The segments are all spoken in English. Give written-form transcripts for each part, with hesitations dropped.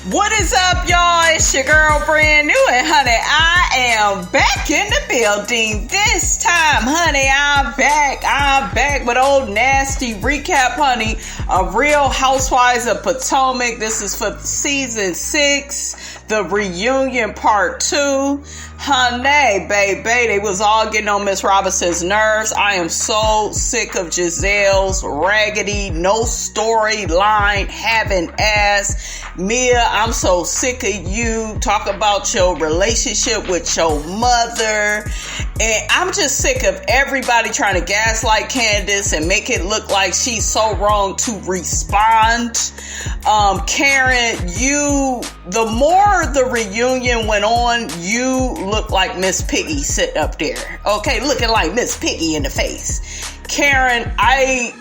What is up, y'all? It's your girl, brand new, and honey, I am back in the building. This time, honey, I'm back with old nasty recap, honey, of Real Housewives of Potomac. This is for season 6, the reunion part 2. Honey, baby, they was all getting on Miss Robinson's nerves. I am so sick of Gizelle's raggedy, no storyline having ass. Mia, I'm so sick of you. Talk about your relationship with your mother. And I'm just sick of everybody trying to gaslight Candiace and make it look like she's so wrong to respond. Karen, the more the reunion went on, you look like Miss Piggy sitting up there. Okay, looking like Miss Piggy in the face. Karen, I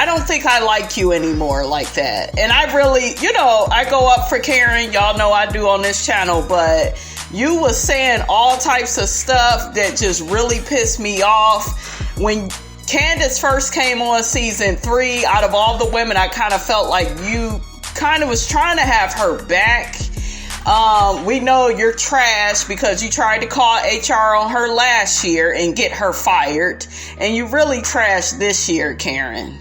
don't think I like you anymore like that. And I really, I go up for Karen. Y'all know I do on this channel, but you was saying all types of stuff that just really pissed me off. When Candiace first came on season 3, out of all the women, I kind of felt like you kind of was trying to have her back. We know you're trash because you tried to call HR on her last year and get her fired. And you really trashed this year, Karen.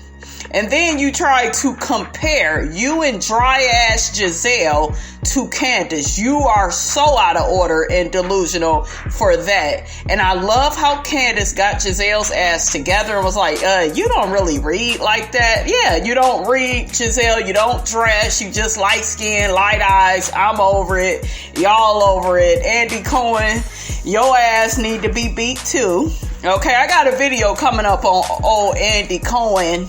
And then you try to compare you and dry ass Gizelle to Candiace. You are so out of order and delusional for that. And I love how Candiace got Gizelle's ass together and was like, you don't really read like that. Yeah, you don't read, Gizelle. You don't dress. You just light skin, light eyes. I'm over it. Y'all over it. Andy Cohen, your ass need to be beat too. Okay, I got a video coming up on old Andy Cohen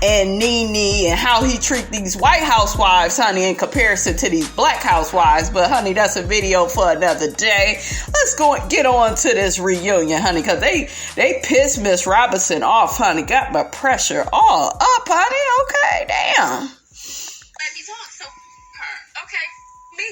and Nene and how he treat these white housewives, honey, in comparison to these black housewives. But honey, that's a video for another day. Let's go and get on to this reunion, honey, because they pissed Miss Robinson off, honey. Got my pressure all up, honey. Okay, damn. Let me talk. So her. Okay. Me.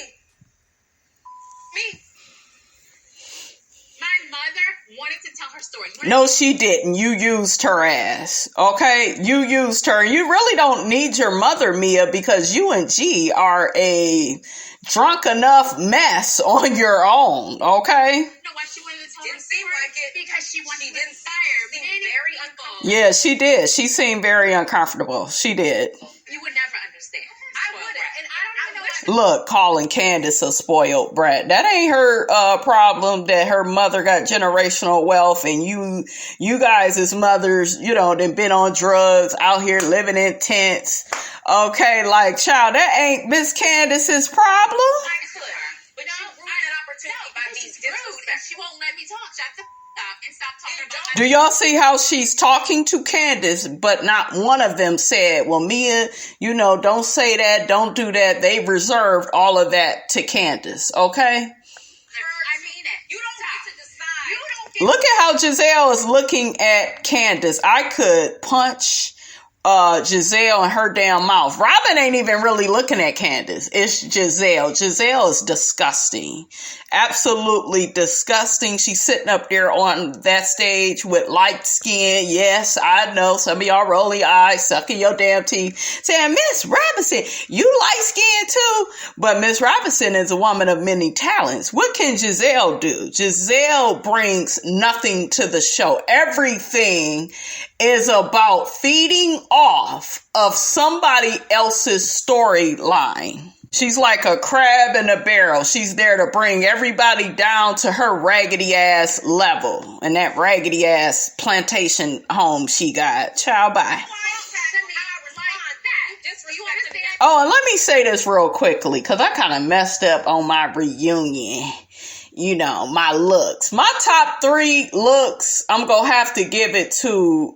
My mother wanted to tell her story. No, she didn't. You used her ass. Okay? You used her. You really don't need your mother, Mia, because you and G are a drunk enough mess on your own. Okay? You know why she wanted to tell her story? Like it because she wanted to inspire. Very uncomfortable. Yeah, she did. She seemed very uncomfortable. She did. You would never understand. I wouldn't. And I don't even know. Look, calling Candiace a spoiled brat. That ain't her problem that her mother got generational wealth and you guys as mothers, done been on drugs, out here living in tents. Okay, like, child, that ain't Miss Candiace's problem. I could. But you ruined that opportunity by being disrespectful. She won't let me talk. Shut the up and stop talking about Do y'all see how she's talking to Candiace, but not one of them said, well, Mia, don't say that, don't do that. They reserved all of that to Candiace, okay? I mean it. You don't get to decide. You don't get Look at how Gizelle is looking at Candiace. I could punch Gizelle in her damn mouth. Robyn ain't even really looking at Candiace. It's Gizelle. Gizelle is disgusting. Absolutely disgusting. She's sitting up there on that stage with light skin. Yes, I know. Some of y'all rolling your eyes, sucking your damn teeth, saying, Miss Robinson, you light skin too? But Miss Robinson is a woman of many talents. What can Gizelle do? Gizelle brings nothing to the show. Everything is about feeding off of somebody else's storyline. She's like a crab in a barrel. She's there to bring everybody down to her raggedy ass level. And that raggedy ass plantation home she got. Ciao, bye. Oh, and let me say this real quickly, because I kind of messed up on my reunion. My looks. My top 3 looks, I'm going to have to give it to,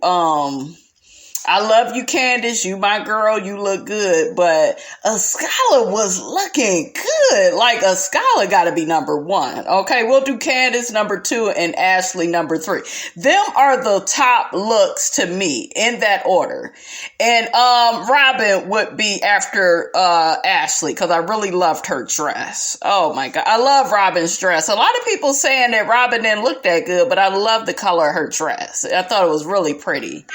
I love you, Candiace. You my girl. You look good. But a scholar was looking good. Like, a scholar got to be number 1. Okay, we'll do Candiace number 2 and Ashley number 3. Them are the top looks to me in that order. And Robyn would be after Ashley because I really loved her dress. Oh my God, I love Robyn's dress. A lot of people saying that Robyn didn't look that good, but I love the color of her dress. I thought it was really pretty.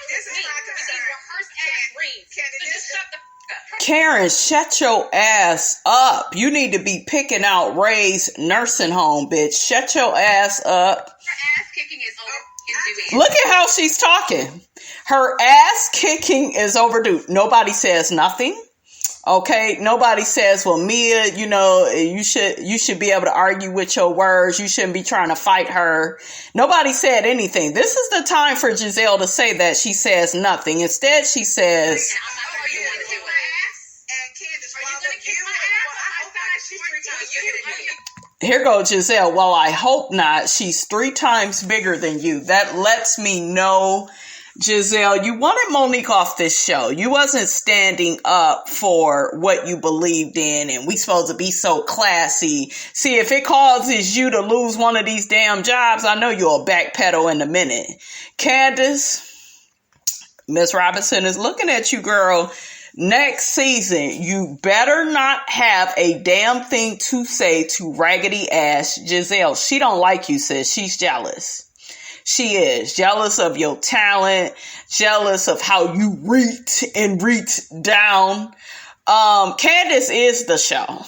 This is my concern. Rehearsed ass reads. So just shut the fuck up. Karen, shut your ass up. You need to be picking out Ray's nursing home, bitch. Shut your ass up. Her ass kicking is overdue. Look at how she's talking. Her ass kicking is overdue. Nobody says nothing. Okay, nobody says, well, Mia, you know, you should be able to argue with your words. You shouldn't be trying to fight her. Nobody said anything. This is the time for Gizelle to say that. She says nothing. Instead, she says, Are you going to kick my ass? And Candiace, are you going to kick my ass? Oh, God, she's 3 times bigger than you. here goes Gizelle. Well, I hope not. She's 3 times bigger than you. That lets me know, Gizelle, you wanted Monique off this show. You wasn't standing up for what you believed in, and we supposed to be so classy. See, if it causes you to lose one of these damn jobs, I know you'll backpedal in a minute. Candiace, Miss Robinson is looking at you, girl. Next season, you better not have a damn thing to say to raggedy ass Gizelle. She don't like you, sis. She's jealous. She is jealous of your talent, jealous of how you reach down. Candiace is the show.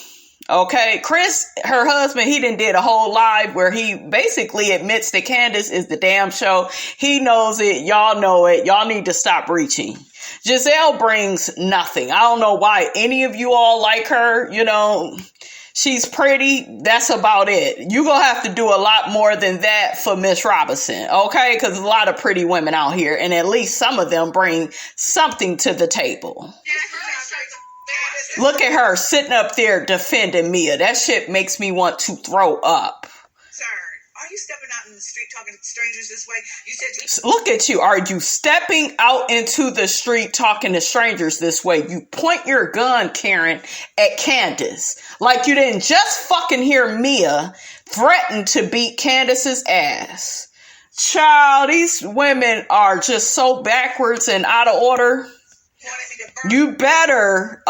Okay, Chris, her husband, he did a whole live where he basically admits that Candiace is the damn show. He knows it. Y'all know it. Y'all need to stop reaching. Gizelle brings nothing. I don't know why any of you all like her. You know, she's pretty. That's about it. You're going to have to do a lot more than that for Miss Robinson. Okay, because there's a lot of pretty women out here, and at least some of them bring something to the table. Look at her sitting up there defending Mia. That shit makes me want to throw up. Sir, are you stepping out in the street talking to strangers this way? You said Look at you. Are you stepping out into the street talking to strangers this way? You point your gun, Karen, at Candiace. Like you didn't just fucking hear Mia threaten to beat Candiace's ass. Child, these women are just so backwards and out of order. You better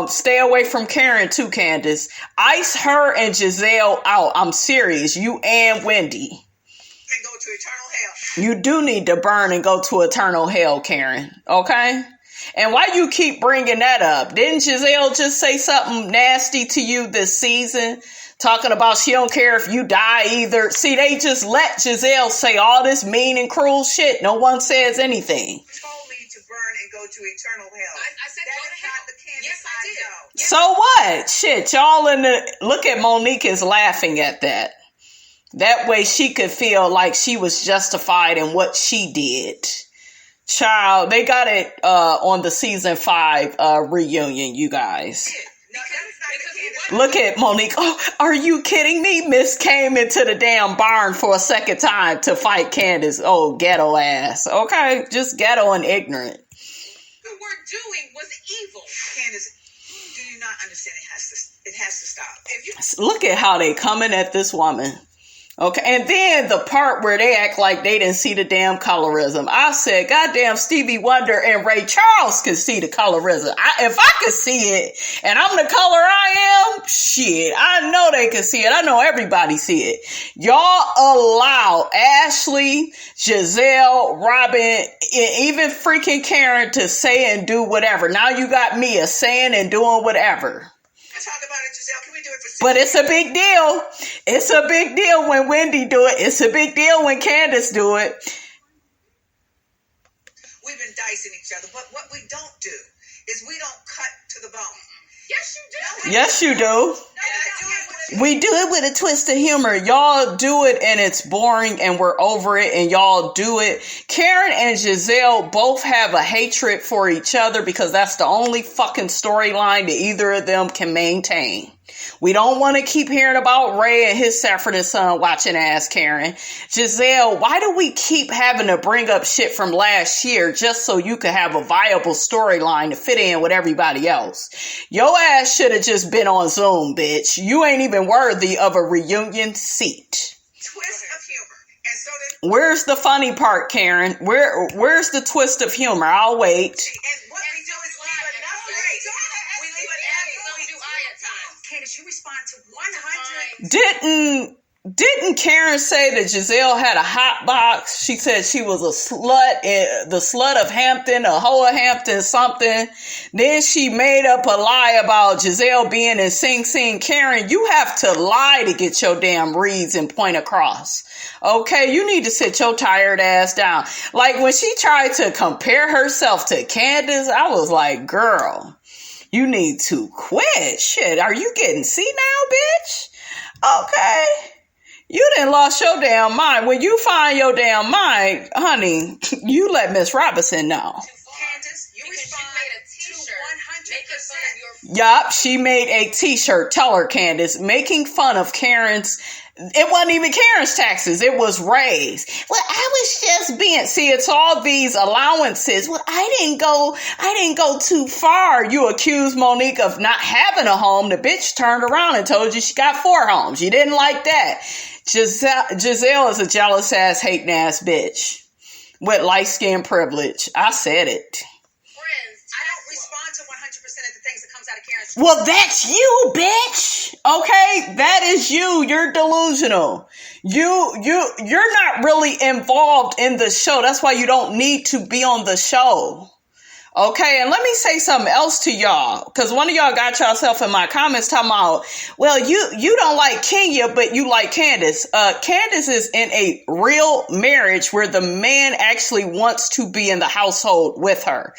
stay away from Karen too, Candiace. Ice her and Gizelle out. I'm serious. You and Wendy. and go to eternal hell. You do need to burn and go to eternal hell, Karen. Okay? And why you keep bringing that up? Didn't Gizelle just say something nasty to you this season? Talking about she don't care if you die either. See, they just let Gizelle say all this mean and cruel shit. No one says anything. You told me to burn and go to eternal hell. I said that go is to not hell. the Candiace Yes, I did. know. Yes. So what? Shit, y'all in the... Look at Monique is laughing at that. That way she could feel like she was justified in what she did. Child, they got it on the season 5 reunion, you guys. No, that is not the Candiace. Look at Monique. Oh, are you kidding me? Miss came into the damn barn for a second time to fight Candiace. Oh, ghetto ass. Okay, just ghetto and ignorant. What we were doing was evil. Candiace, do you not understand? It has to stop. If you Look at how they coming at this woman. Okay, and then the part where they act like they didn't see the damn colorism. I said, goddamn, Stevie Wonder and Ray Charles can see the colorism. If I could see it, and I'm the color I am, shit, I know they can see it. I know everybody see it. Y'all allow Ashley, Gizelle, Robyn, even freaking Karen to say and do whatever. Now you got Mia saying and doing whatever. talk about it, Gizelle, can we do it for But it's a big deal. It's a big deal when Wendy do it. It's a big deal when Candiace do it. We've been dicing each other, but what we don't do is we don't cut to the bone. Yes, you do. Yes, you do. And I do it with We do it with a twist of humor. Y'all do it and it's boring and we're over it and y'all do it. Karen and Gizelle both have a hatred for each other because that's the only fucking storyline that either of them can maintain. We don't want to keep hearing about Ray and his Safford and Son watching ass Karen. Gizelle, why do we keep having to bring up shit from last year just so you could have a viable storyline to fit in with everybody else? Your ass should have just been on Zoom, bitch. You ain't even worthy of a reunion seat. twist of humor. And so that, Where's the funny part, Karen? Where's the twist of humor? I'll wait. and what we do is leave enough space. We leave enough So do I at times. Candiace, you respond to 100. Didn't Didn't Karen say that Gizelle had a hot box? She said she was a slut, the slut of Hampton, a hoe of Hampton something. Then she made up a lie about Gizelle being in Sing Sing. Karen, you have to lie to get your damn reads and point across. Okay, you need to sit your tired ass down. Like when she tried to compare herself to Candiace, I was like, girl, you need to quit. Shit, are you getting senile, bitch? Okay. You done lost your damn mind. When you find your damn mind, honey, you let Miss Robinson know. Candiace, you respond to 100%. Yup, she made a t-shirt. Tell her, Candiace, making fun of Karen's. It wasn't even Karen's taxes. It was Ray's. Well, I was just being, see, it's all these allowances. Well, I didn't go too far. You accused Monique of not having a home. The bitch turned around and told you she got 4 homes. You didn't like that. Gizelle is a jealous ass, hating ass bitch with light skin privilege. I said it. I don't respond to 100% of the things that comes out of Karen's. Well, that's you, bitch. Okay, that is you. You're delusional. You're not really involved in the show. That's why you don't need to be on the show. Okay, and let me say something else to y'all, because one of y'all got yourself in my comments talking about, well, you don't like Kenya, but you like Candiace. Candiace is in a real marriage where the man actually wants to be in the household with her.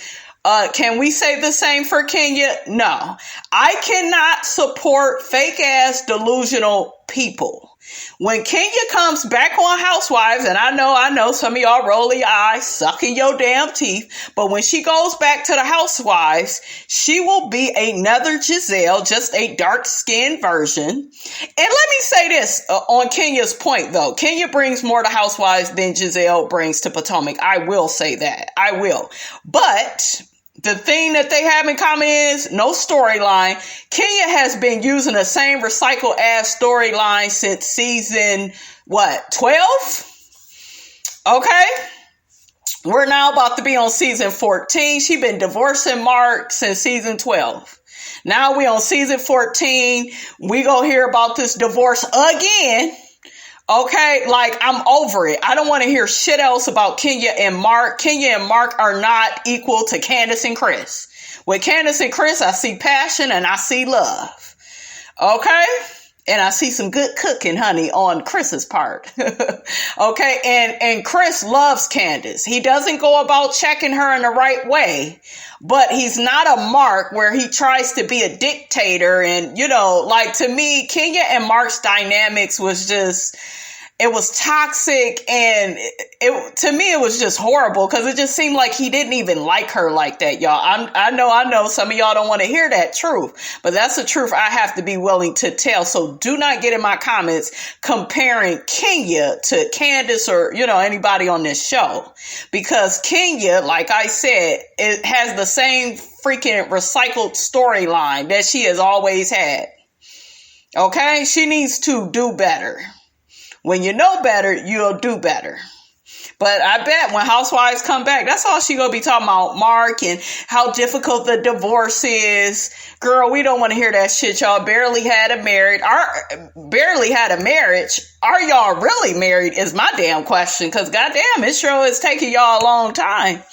Can we say the same for Kenya? No. I cannot support fake ass delusional people. When Kenya comes back on Housewives, and I know some of y'all roll your eyes, sucking your damn teeth, but when she goes back to the Housewives, she will be another Gizelle, just a dark-skinned version. And let me say this on Kenya's point, though. Kenya brings more to Housewives than Gizelle brings to Potomac. I will say that. I will. But the thing that they have in common is no storyline. Kenya has been using the same recycled ass storyline since season, 12? Okay. We're now about to be on season 14. She been divorcing Mark since season 12. Now we on season 14. We gonna hear about this divorce again. Okay, like, I'm over it. I don't want to hear shit else about Kenya and Mark. Kenya and Mark are not equal to Candiace and Chris. With Candiace and Chris, I see passion and I see love. Okay? And I see some good cooking, honey, on Chris's part. Okay? And Chris loves Candiace. He doesn't go about checking her in the right way. But he's not a Mark where he tries to be a dictator. And, like, to me, Kenya and Mark's dynamics was just, it was toxic. And to me, it was just horrible because it just seemed like he didn't even like her like that, y'all. I know some of y'all don't want to hear that truth, but that's the truth I have to be willing to tell. So do not get in my comments comparing Kenya to Candiace or, anybody on this show, because Kenya, like I said, it has the same freaking recycled storyline that she has always had. Okay? She needs to do better. When you know better, you'll do better. But I bet when Housewives come back, that's all she gonna be talking about, Mark, and how difficult the divorce is. Girl, we don't want to hear that shit. Y'all barely had a marriage. Are y'all really married is my damn question. Because goddamn, it sure is taking y'all a long time.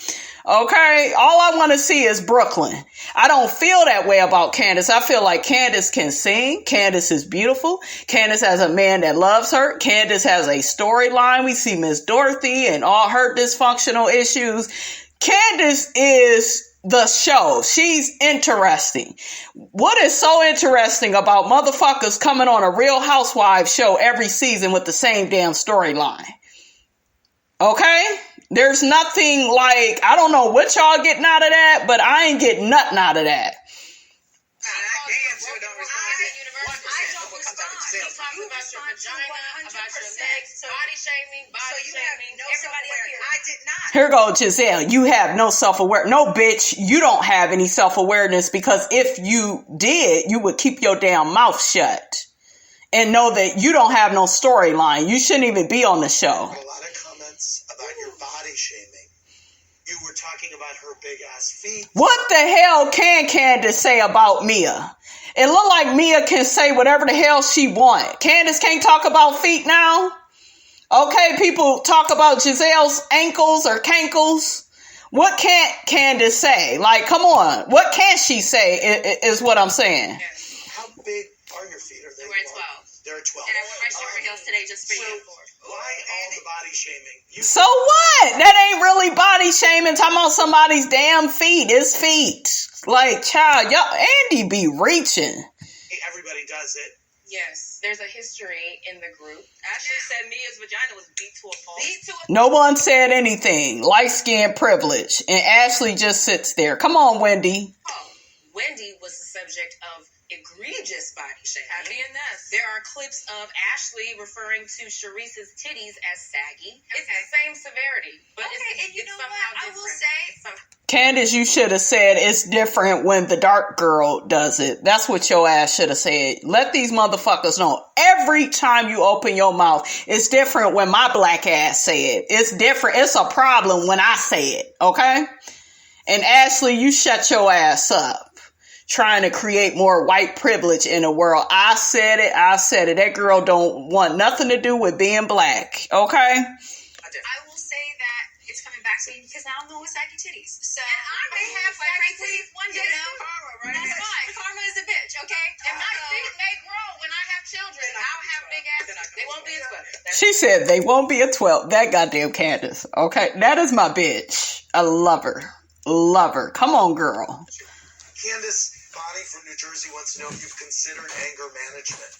Okay, all I want to see is Brooklyn. I don't feel that way about Candiace. I feel like Candiace can sing. Candiace is beautiful. Candiace has a man that loves her. Candiace has a storyline. We see Miss Dorothy and all her dysfunctional issues. Candiace is the show. She's interesting. What is so interesting about motherfuckers coming on a Real Housewives show every season with the same damn storyline? Okay? There's nothing like, I don't know what y'all getting out of that, but I ain't getting nothing out of that. Here go Gizelle. You have no self-awareness. No, bitch, you don't have any self-awareness, because if you did, you would keep your damn mouth shut and know that you don't have no storyline. You shouldn't even be on the show. About your body shaming. You were talking about her big ass feet. What the hell can Candiace say about Mia? It look like Mia can say whatever the hell she want. Candiace can't talk about feet now? Okay, people talk about Gizelle's ankles or cankles. What can't Candiace say? Like, come on. What can she say is what I'm saying. Yes. How big are your feet? Are they? We're at 12. They're at 12. And I wore my silver heels today just for you. Why all the body shaming? So what? That ain't really body shaming. Talking about somebody's damn feet. It's feet. Like, child, y'all, Andy be reaching. Everybody does it. Yes, there's a history in the group. Ashley said Mia's vagina was beat to a pulp. Beat to a No one said anything. Light skin privilege. And Ashley just sits there. Come on, Wendy. pulp. Wendy was the subject of egregious body shaming. Happy in this. There are clips of Ashley referring to Sharice's titties as saggy. It's the same severity, but Okay, and you it's know somehow what? I will different. say, It's somehow- Candiace, you should have said it's different when the dark girl does it. That's what your ass should have said. Let these motherfuckers know. Every time you open your mouth, it's different when my black ass say it. It's different. It's a problem when I say it. Okay? And Ashley, you shut your ass up. Trying to create more white privilege in the world. I said it. That girl don't want nothing to do with being black. Okay? I will say that it's coming back to me because now I'm the one with saggy titties. So And I may have quite saggy frankly, titties one day. Karma, right? That's fine. Karma is a bitch, okay? And my feet may grow when I have children. I'll have big asses. They won't be as well. She said they won't be a 12. That goddamn Candiace. Okay? That is my bitch. I love her. Love her. Come on, girl. Candiace, Bonnie from New Jersey wants to know if you've considered anger management.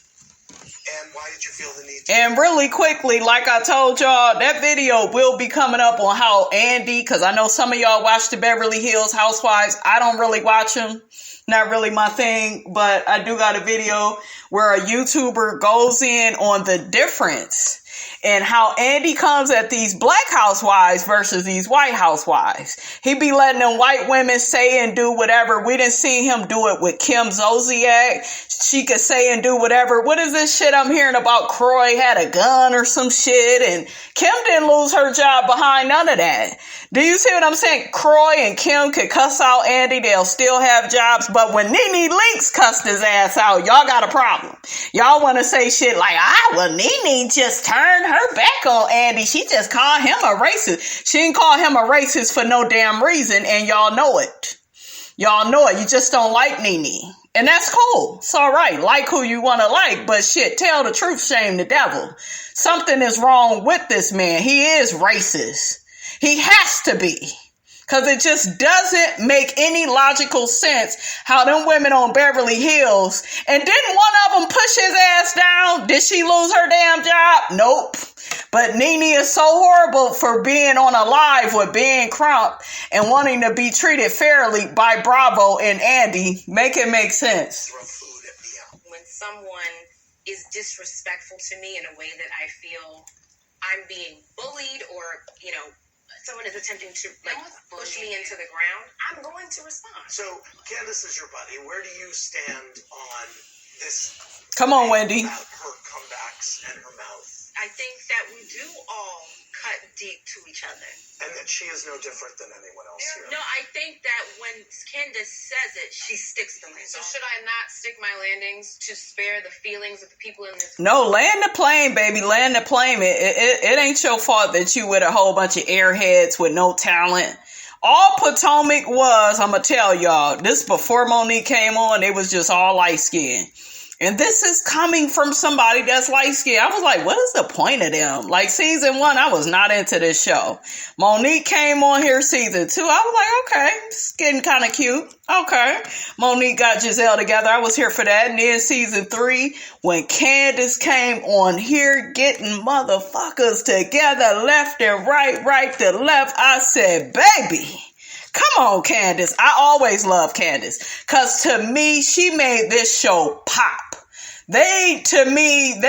And why did you feel the need to? And really quickly, like I told y'all, that video will be coming up on how Andy, because I know some of y'all watch the Beverly Hills Housewives. I don't really watch them. Not really my thing, but I do got a video where a YouTuber goes in on the difference and how Andy comes at these black housewives versus these white housewives. He be letting them white women say and do whatever. We didn't see him do it with Kim Zolciak. She could say and do whatever. What is this shit I'm hearing about? Croy had a gun or some shit, and Kim didn't lose her job behind none of that. Do you see what I'm saying? Croy and Kim could cuss out Andy. They'll still have jobs. But when Nene Leakes cussed his ass out, y'all got a problem. Y'all want to say shit like, well, Nene just turned her back on Andy. She just called him a racist. She didn't call him a racist for no damn reason, and y'all know it. Y'all know it. You just don't like Nene. And that's cool. It's all right. Like who you want to like. But shit, tell the truth, shame the devil. Something is wrong with this man. He is racist. He has to be. Because it just doesn't make any logical sense how them women on Beverly Hills, and didn't one of them push his ass down? Did she lose her damn job? Nope. But Nene is so horrible for being on a live with Ben Crump and wanting to be treated fairly by Bravo and Andy. Make it make sense. When someone is disrespectful to me in a way that I feel I'm being bullied or, someone is attempting to push me into the ground, I'm going to respond. So, Candiace is your buddy. Where do you stand on this? Come on, Wendy. About her comebacks and her mouth. I think that we do all cut deep to each other. And that she is no different than anyone else here. No, I think that when Candiace says it, she sticks the landing. So should I not stick my landings to spare the feelings of the people in this? No, land the plane, baby. Land the plane. It ain't your fault that you with a whole bunch of airheads with no talent. All Potomac was, I'm going to tell y'all, this before Monique came on, it was just all light skin. And this is coming from somebody that's light skinned. I was like, what is the point of them? Like season 1, I was not into this show. Monique came on here season 2. I was like, okay, it's getting kind of cute. Okay. Monique got Gizelle together. I was here for that. And then season 3, when Candiace came on here getting motherfuckers together left and right to left, I said, baby. Come on, Candiace. I always love Candiace. Because to me, she made this show pop. They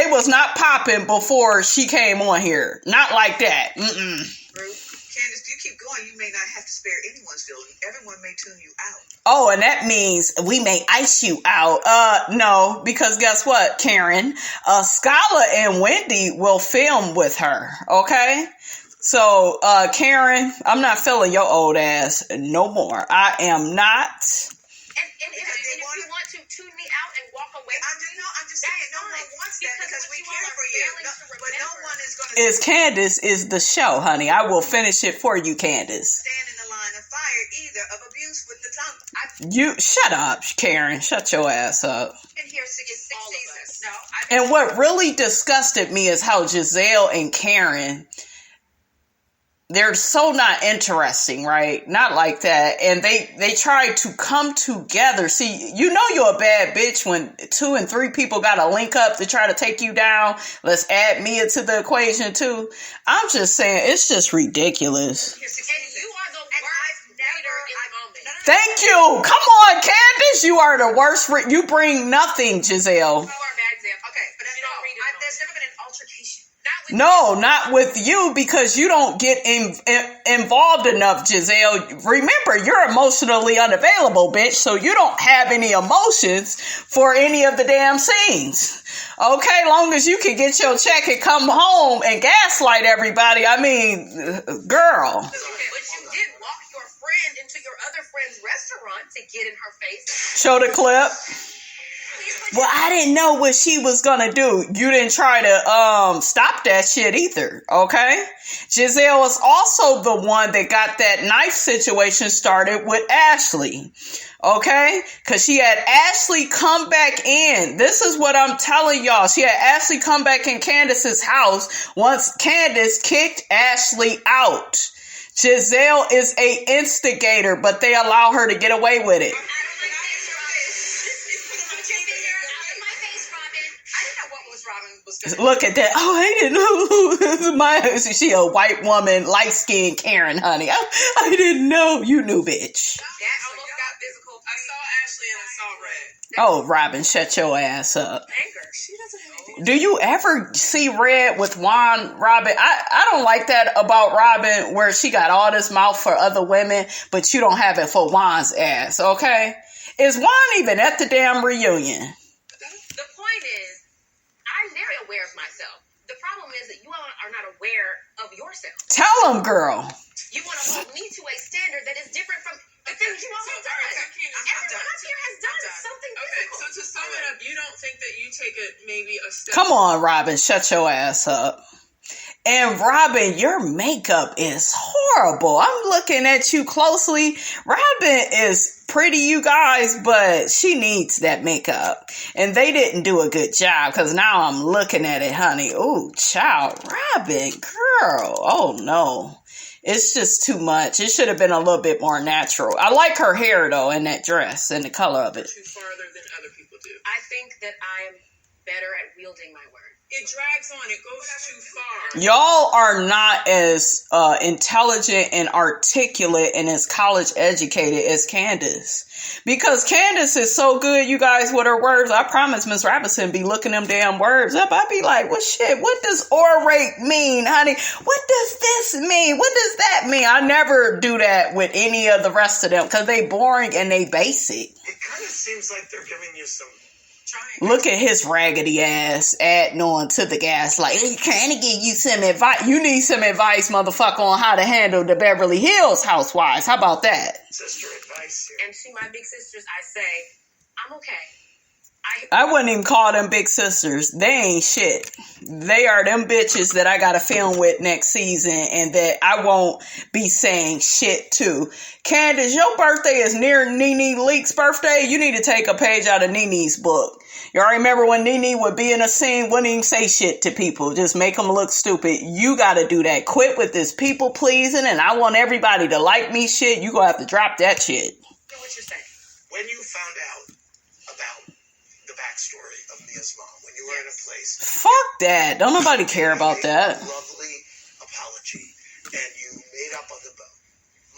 was not popping before she came on here. Not like that. Candiace, you keep going. You may not have to spare anyone's feelings. Everyone may tune you out. Oh, and that means we may ice you out. No, because guess what, Karen? Skylar and Wendy will film with her, okay? So, Karen, I'm not feeling your old ass no more. I am not. And if you want to tune me out and walk away, I'm just saying, no one wants that because we care for you. But no one is going to. Is Candiace is the show, honey. I will finish it for you, Candiace. Stand in the line of fire either of abuse with the tongue. You shut up, Karen. Shut your ass up. And here six seasons. No, And what really disgusted me is how Gizelle and Karen, they're so not interesting, right? Not like that. And they try to come together. See, you know you're a bad bitch when 2 and 3 people got to link up to try to take you down. Let's add Mia to the equation too. I'm just saying, it's just ridiculous. and you are the worst dater in the moment. Thank you. Come on, Candiace. You are the worst. You bring nothing, Gizelle. You are a bad example. Okay, but you don't read it. there's never been an altercation. No, not with you, because you don't get involved enough, Gizelle. Remember, you're emotionally unavailable, bitch, so you don't have any emotions for any of the damn scenes. Okay, long as you can get your check and come home and gaslight everybody. I mean, girl. But you did walk your friend into your other friend's restaurant to get in her face. Show the clip. Well, I didn't know what she was gonna do. You didn't try to stop that shit either, okay? Gizelle was also the one that got that knife situation started with Ashley, okay? Because she had Ashley come back in. This is what I'm telling y'all. She had Ashley come back in Candiace's house once Candiace kicked Ashley out. Gizelle is a instigator, but they allow her to get away with it. Look at that. Oh, I didn't know. She a white woman, light-skinned Karen, honey. I didn't know. You knew, bitch. That almost got physical. I saw Ashley and I saw Red. Oh, Robyn, shut your ass up. Anger. She doesn't have anything. Do you ever see Red with Robyn? I don't like that about Robyn, where she got all this mouth for other women, but you don't have it for Juan's ass, okay? Is Juan even at the damn reunion? The point is, I'm very aware of myself. The problem is that you all are not aware of yourself. Tell him, girl. You want to hold me to a standard that is different from the things you all have done. Everyone up here has done something physical. So to sum it up, you don't think that you take it maybe a step. Come on, Robyn, shut your ass up. And Robyn, your makeup is horrible. I'm looking at you closely. Robyn is pretty, you guys, but she needs that makeup. And they didn't do a good job, because now I'm looking at it, honey. Ooh, child, Robyn, girl. Oh, no. It's just too much. It should have been a little bit more natural. I like her hair, though, and that dress and the color of it. Too farther than other people do. I think that I'm better at wielding my words. It drags on. It goes too far. Y'all are not as intelligent and articulate and as college educated as Candiace. Because Candiace is so good, you guys, with her words. I promise Miss Robinson be looking them damn words up. I be like, well, shit, what does orate mean, honey? What does this mean? What does that mean? I never do that with any of the rest of them because they boring and they basic. It kind of seems like they're giving you some. Look at his raggedy ass adding on to the gas. Like, he's trying to give you some advice. You need some advice, motherfucker, on how to handle the Beverly Hills Housewives. How about that? Sister advice here. And to my big sisters, I say, I'm okay. I wouldn't even call them big sisters. They ain't shit. They are them bitches that I got to film with next season and that I won't be saying shit to. Candiace, your birthday is near Nene Leak's birthday. You need to take a page out of Nene's book. Y'all remember when Nene would be in a scene, wouldn't even say shit to people. Just make them look stupid. You got to do that. Quit with this people pleasing and I want everybody to like me shit. You going to have to drop that shit. You know what you're saying? When you found out about the backstory of Mia's mom, when you were in a place. Fuck that. Don't nobody care about that. Lovely apology, and you made up on the boat.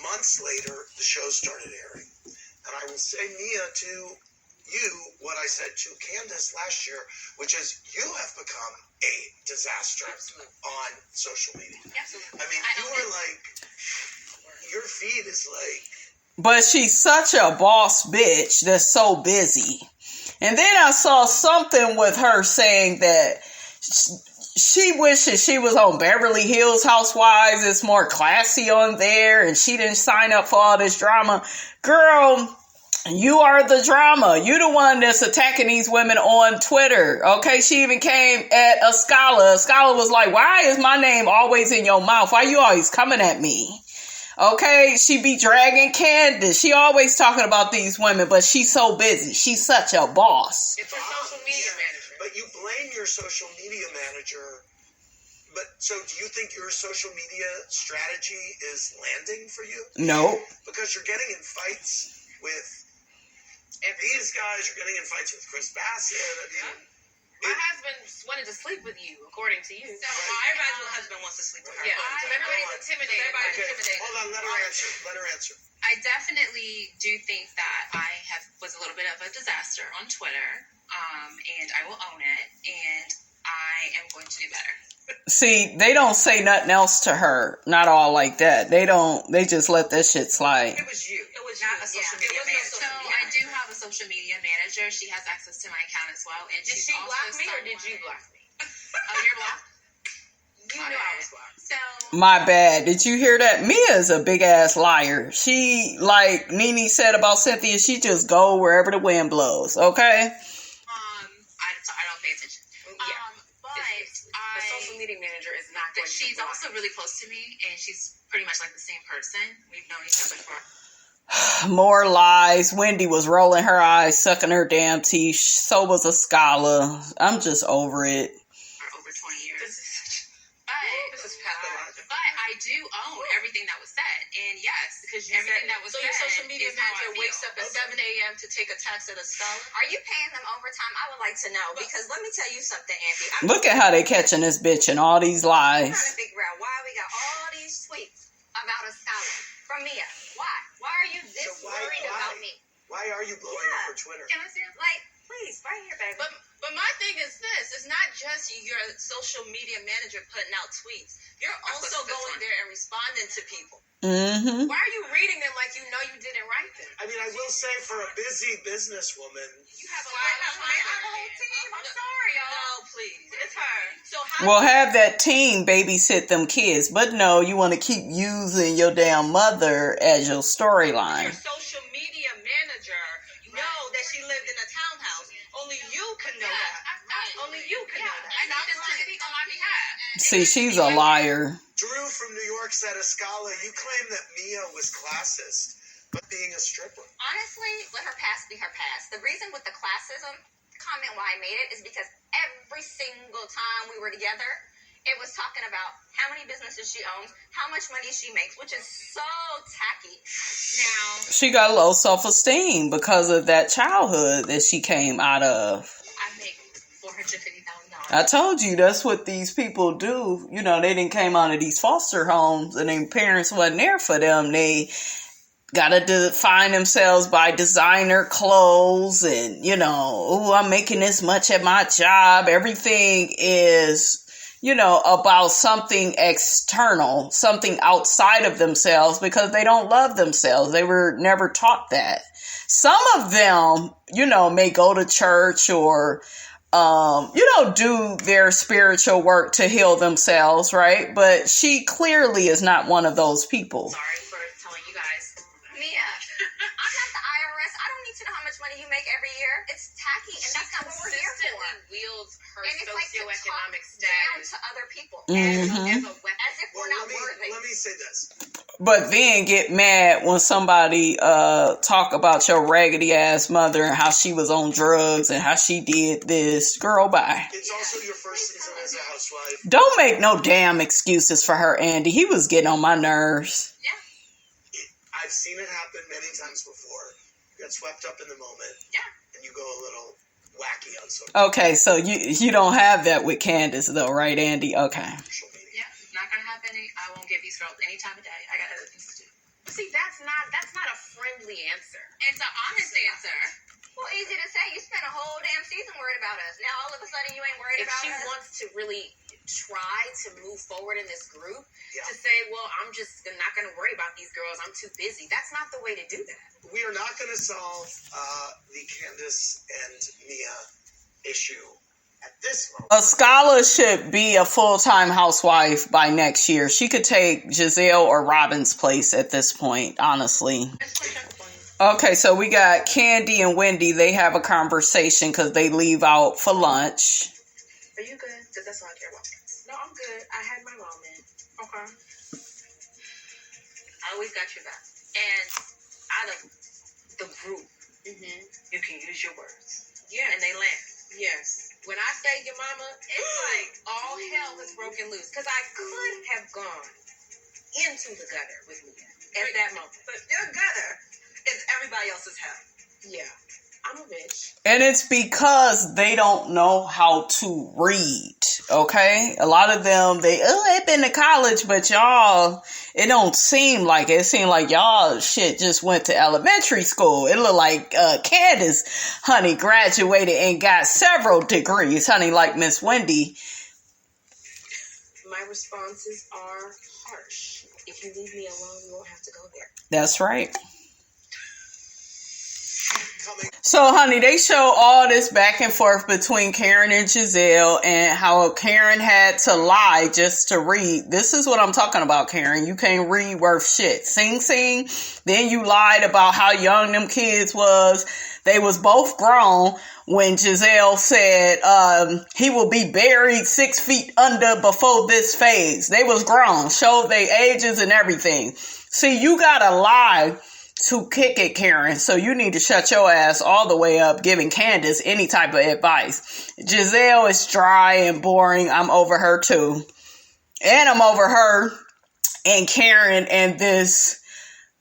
Months later, the show started airing, and I will say, Mia, to you what I said to Candiace last year, which is you have become a disaster on social media. Absolutely. I mean, you are like, your feed is like. But she's such a boss bitch that's so busy. And then I saw something with her saying that she wishes she was on Beverly Hills Housewives. It's more classy on there, and she didn't sign up for all this drama. Girl, you are the drama. You the one that's attacking these women on Twitter. Okay, she even came at a scholar. A scholar was like, why is my name always in your mouth? Why you always coming at me? Okay, she be dragging Candiace. She always talking about these women, but she's so busy. She's such a boss. It's a social media manager. But you blame your social media manager. But so do you think your social media strategy is landing for you? No. Because you're getting in fights with these guys. You're getting in fights with Chris Bassett. I mean, My husband wanted to sleep with you, according to you. So everybody's husband wants to sleep with her. Yeah, so everybody's intimidated. Hold on, let her answer. I definitely do think that I was a little bit of a disaster on Twitter, and I will own it, and I am going to do better. See, they don't say nothing else to her. Not all like that. They just let that shit slide. It was you. It was not a social media manager. So I do have a social media manager. She has access to my account as well. And did she block me or did you block me? Oh, you're blocked? You knew I was blocked. So My bad. Did you hear that? Mia's a big ass liar. She, like Nene said about Cynthia, she just go wherever the wind blows. Okay? I don't pay attention. But the social media manager is not going to she's block also really close to me, and she's pretty much like the same person. We've known each other for More lies. Wendy was rolling her eyes, sucking her damn teeth. So was a scholar. I'm just over it. over 20 years. But I do own everything that was said. And yes, because everything that was so said. your social media is how I manager feel. wakes up at 7 a.m. to take a text at a scholar? Are you paying them overtime? I would like to know, because let me tell you something, Andy. Look at how they catching this bitch and all these I'm lies. trying to figure out why we got all these tweets about a scholar from Mia. Why? Why are you this worried about me? Why are you blowing up for Twitter? Can I see it? Like, please, right here, baby. But my thing is this: it's not just your social media manager putting out tweets. You're also going there and responding to people. Mm-hmm. Why are you reading them like you know you didn't write them? I mean, I will say, for a busy businesswoman, You have a whole team. I'm sorry, y'all. No, please, it's her. So how? Well, have that team babysit them kids. But no, you want to keep using your damn mother as your storyline. Your social media manager know that she lived in a townhouse. Only you can know that. Only you can know that. I need this to speak on my behalf. See, she's a liar. Drew from New York said, Escala, you claim that Mia was classist, but being a stripper. Honestly, let her past be her past. The reason with the classism comment why I made it is because every single time we were together, it was talking about how many businesses she owns, how much money she makes, which is so tacky. Now, She got low self-esteem because of that childhood that she came out of. I make $450,000. I told you that's what these people do. You know, they didn't came out of these foster homes and their parents wasn't there for them. They gotta define themselves by designer clothes and, you know, oh, I'm making this much at my job. Everything is, you know, about something external, something outside of themselves because they don't love themselves. They were never taught that. Some of them, you know, may go to church or do their spiritual work to heal themselves, right? But she clearly is not one of those people. Sorry for telling you guys. Mia, I'm not the IRS. I don't need to know how much money you make every year. It's tacky, and that's not what we're here for. wields her And it's like to talk socioeconomic down status to other people as a weapon. as if we're not worthy. Let me say this. But then get mad when somebody talk about your raggedy ass mother and how she was on drugs and how she did this. Girl, bye. It's also your first season as a housewife. Don't make no damn excuses for her, Andy. He was getting on my nerves. I've seen it happen many times before. You get swept up in the moment. Yeah. And you go a little wacky on social Okay, so you don't have that with Candiace though, right, Andy? Okay. Yeah, media. not gonna happen. I won't give these girls any time of day. I got other things to do. See, that's not a friendly answer. It's an honest answer. Well, easy to say. You spent a whole damn season worried about us. Now all of a sudden you ain't worried If about she us. wants to really try to move forward in this group, Yeah. to say, well, I'm just not going to worry about these girls. I'm too busy. That's not the way to do that. We are not going to solve the Candiace and Mia issue at this moment. A scholar should be a full-time housewife by next year. She could take Gizelle or Robyn's place at this point, honestly. Okay, so we got Candy and Wendy. They have a conversation because they leave out for lunch. Are you good? Because that's all I care about. No, I'm good. I had my moment. Okay. I always got your back. And out of the group, you can use your words. Yeah. And they land. Yes. When I say your mama, it's like all hell is broken loose. Because I could have gone into the gutter with Mia at that moment. But your gutter is everybody else's hell. Yeah. I'm a bitch. And it's because they don't know how to read, okay? A lot of them, they've been to college, but y'all, it don't seem like it. It seems like y'all shit just went to elementary school. It look like Candiace, honey, graduated and got several degrees, honey, like Miss Wendy. My responses are harsh. If you leave me alone, you won't have to go there. That's right. So, honey, they show all this back and forth between Karen and Gizelle and how Karen had to lie just to read. This is what I'm talking about, Karen. You can't read worth shit. Sing. Then you lied about how young them kids was. They was both grown when Gizelle said he will be buried 6 feet under before this phase. They was grown. Showed their ages and everything. See, you gotta lie to kick it, Karen. So you need to shut your ass all the way up giving Candiace any type of advice. Gizelle is dry and boring. I'm over her too. And I'm over her and Karen and this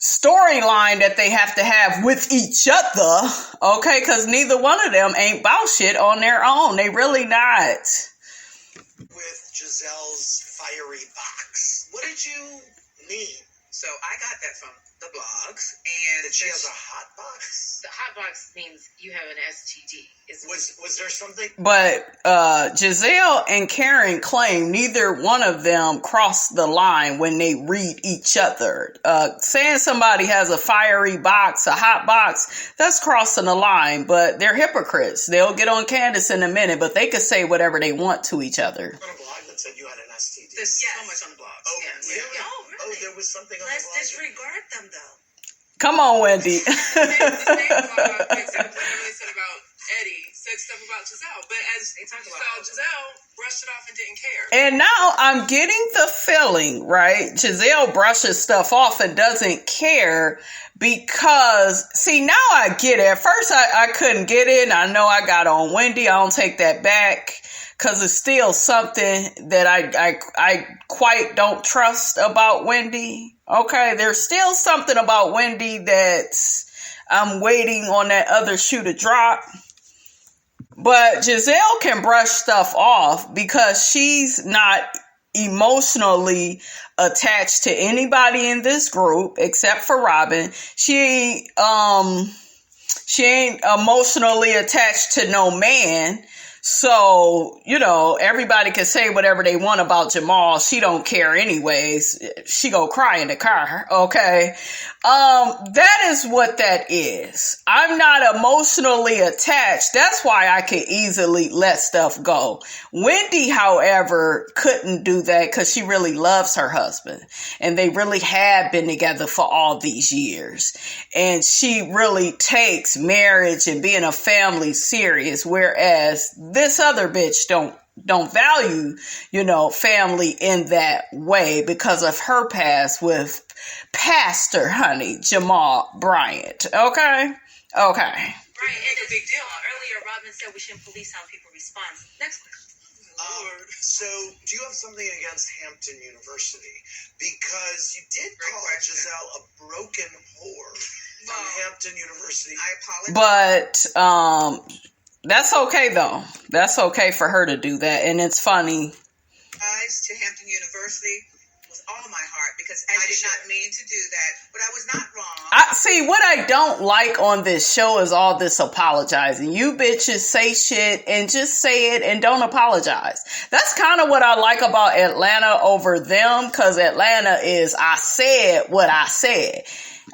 storyline that they have to have with each other. Okay, because neither one of them ain't bout shit on their own. They really not. With Giselle's fiery box. What did you mean? So I got that from the blogs, and That she has a hot box? The hot box means you have an STD. Was there something? But Gizelle and Karen claim neither one of them crossed the line when they read each other. Saying somebody has a fiery box, a hot box, that's crossing the line. But they're hypocrites. They'll get on Candiace in a minute, but they could say whatever they want to each other. On a blog that said you had an STD. there's so much on the blogs. Oh, Yes. really? Yeah. Oh, really? Oh, there was something on Let's the blog. disregard them, though. Come on, Wendy. The same blog, except whatever they said about Eddie, said stuff about Gizelle. But as They talked so about Gizelle brushed it off and didn't care. And now I'm getting the feeling, right? Gizelle brushes stuff off and doesn't care because, see, now I get it. At first I couldn't get it. And I know I got on Wendy. I don't take that back because it's still something that I quite don't trust about Wendy. Okay, there's still something about Wendy that I'm waiting on that other shoe to drop. But Gizelle can brush stuff off because she's not emotionally attached to anybody in this group except for Robyn. She ain't emotionally attached to no man. So, you know, everybody can say whatever they want about Jamal. She don't care anyways. She go cry in the car. Okay. That is what that is. I'm not emotionally attached. That's why I can easily let stuff go. Wendy, however, couldn't do that because she really loves her husband and they really have been together for all these years. And she really takes marriage and being a family serious, whereas this other bitch don't value, you know, family in that way because of her past with Pastor, honey, Jamal Bryant. Okay? Okay. Right, and a big deal. Earlier, Robyn said we shouldn't police how people respond. Next question. So, do you have something against Hampton University? Because you did call Gizelle a broken whore from Hampton University. I apologize. But that's okay, though. That's okay for her to do that. And it's funny. To Hampton University with all my heart because I did not mean to do that, but I was not wrong. See, what I don't like on this show is all this apologizing. You bitches say shit and just say it and don't apologize. That's kind of what I like about Atlanta over them, because Atlanta is, I said what I said.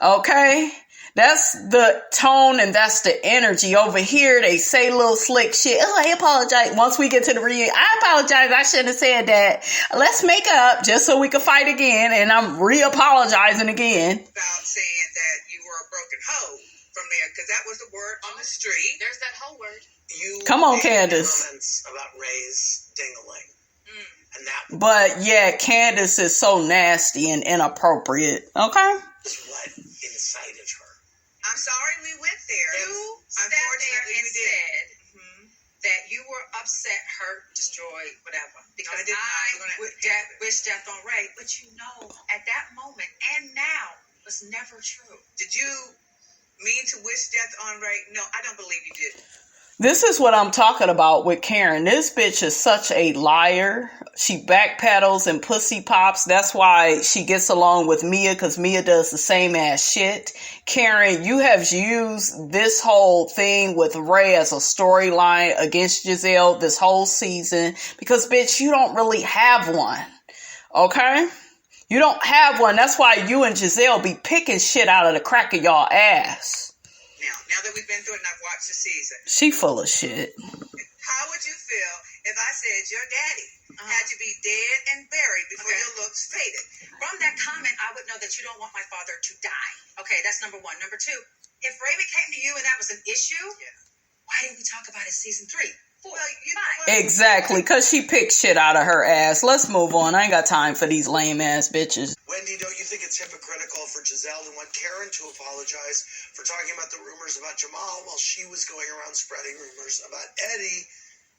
Okay? That's the tone and that's the energy. Over here, they say little slick shit. Oh, I apologize. Once we get to the reunion, I apologize. I shouldn't have said that. Let's make up just so we can fight again. And I'm re-apologizing again. About saying that you were a broken hoe from there, because that was the word on the street. There's that whole word. You Come on, made Candiace. comments about Ray's ding-a-ling. And that But yeah, Candiace is so nasty and inappropriate. Okay? was what incited her. I'm sorry we went there. You sat there and said that you were upset, hurt, destroyed, whatever. Because I did not. wish death on Ray. But you know, at that moment and now, was never true. Did you mean to wish death on Ray? No, I don't believe you did. This is what I'm talking about with Karen. This bitch is such a liar. She backpedals and pussy pops. That's why she gets along with Mia, because Mia does the same ass shit. Karen, you have used this whole thing with Ray as a storyline against Gizelle this whole season because, bitch, you don't really have one. Okay? You don't have one. That's why you and Gizelle be picking shit out of the crack of y'all ass. Now that we've been through it and I've watched the season, She full of shit. how would you feel if I said your daddy had to be dead and buried before your looks faded? From that comment, I would know that you don't want my father to die. Okay, that's number one. Number two, if Raven came to you and that was an issue, why didn't we talk about it season 3? 4, 5? Exactly, because she picked shit out of her ass. Let's move on. I ain't got time for these lame ass bitches. Wendy, don't you think it's hypocritical for Gizelle to want Karen to apologize for talking about the rumors about Jamal while she was going around spreading rumors about Eddie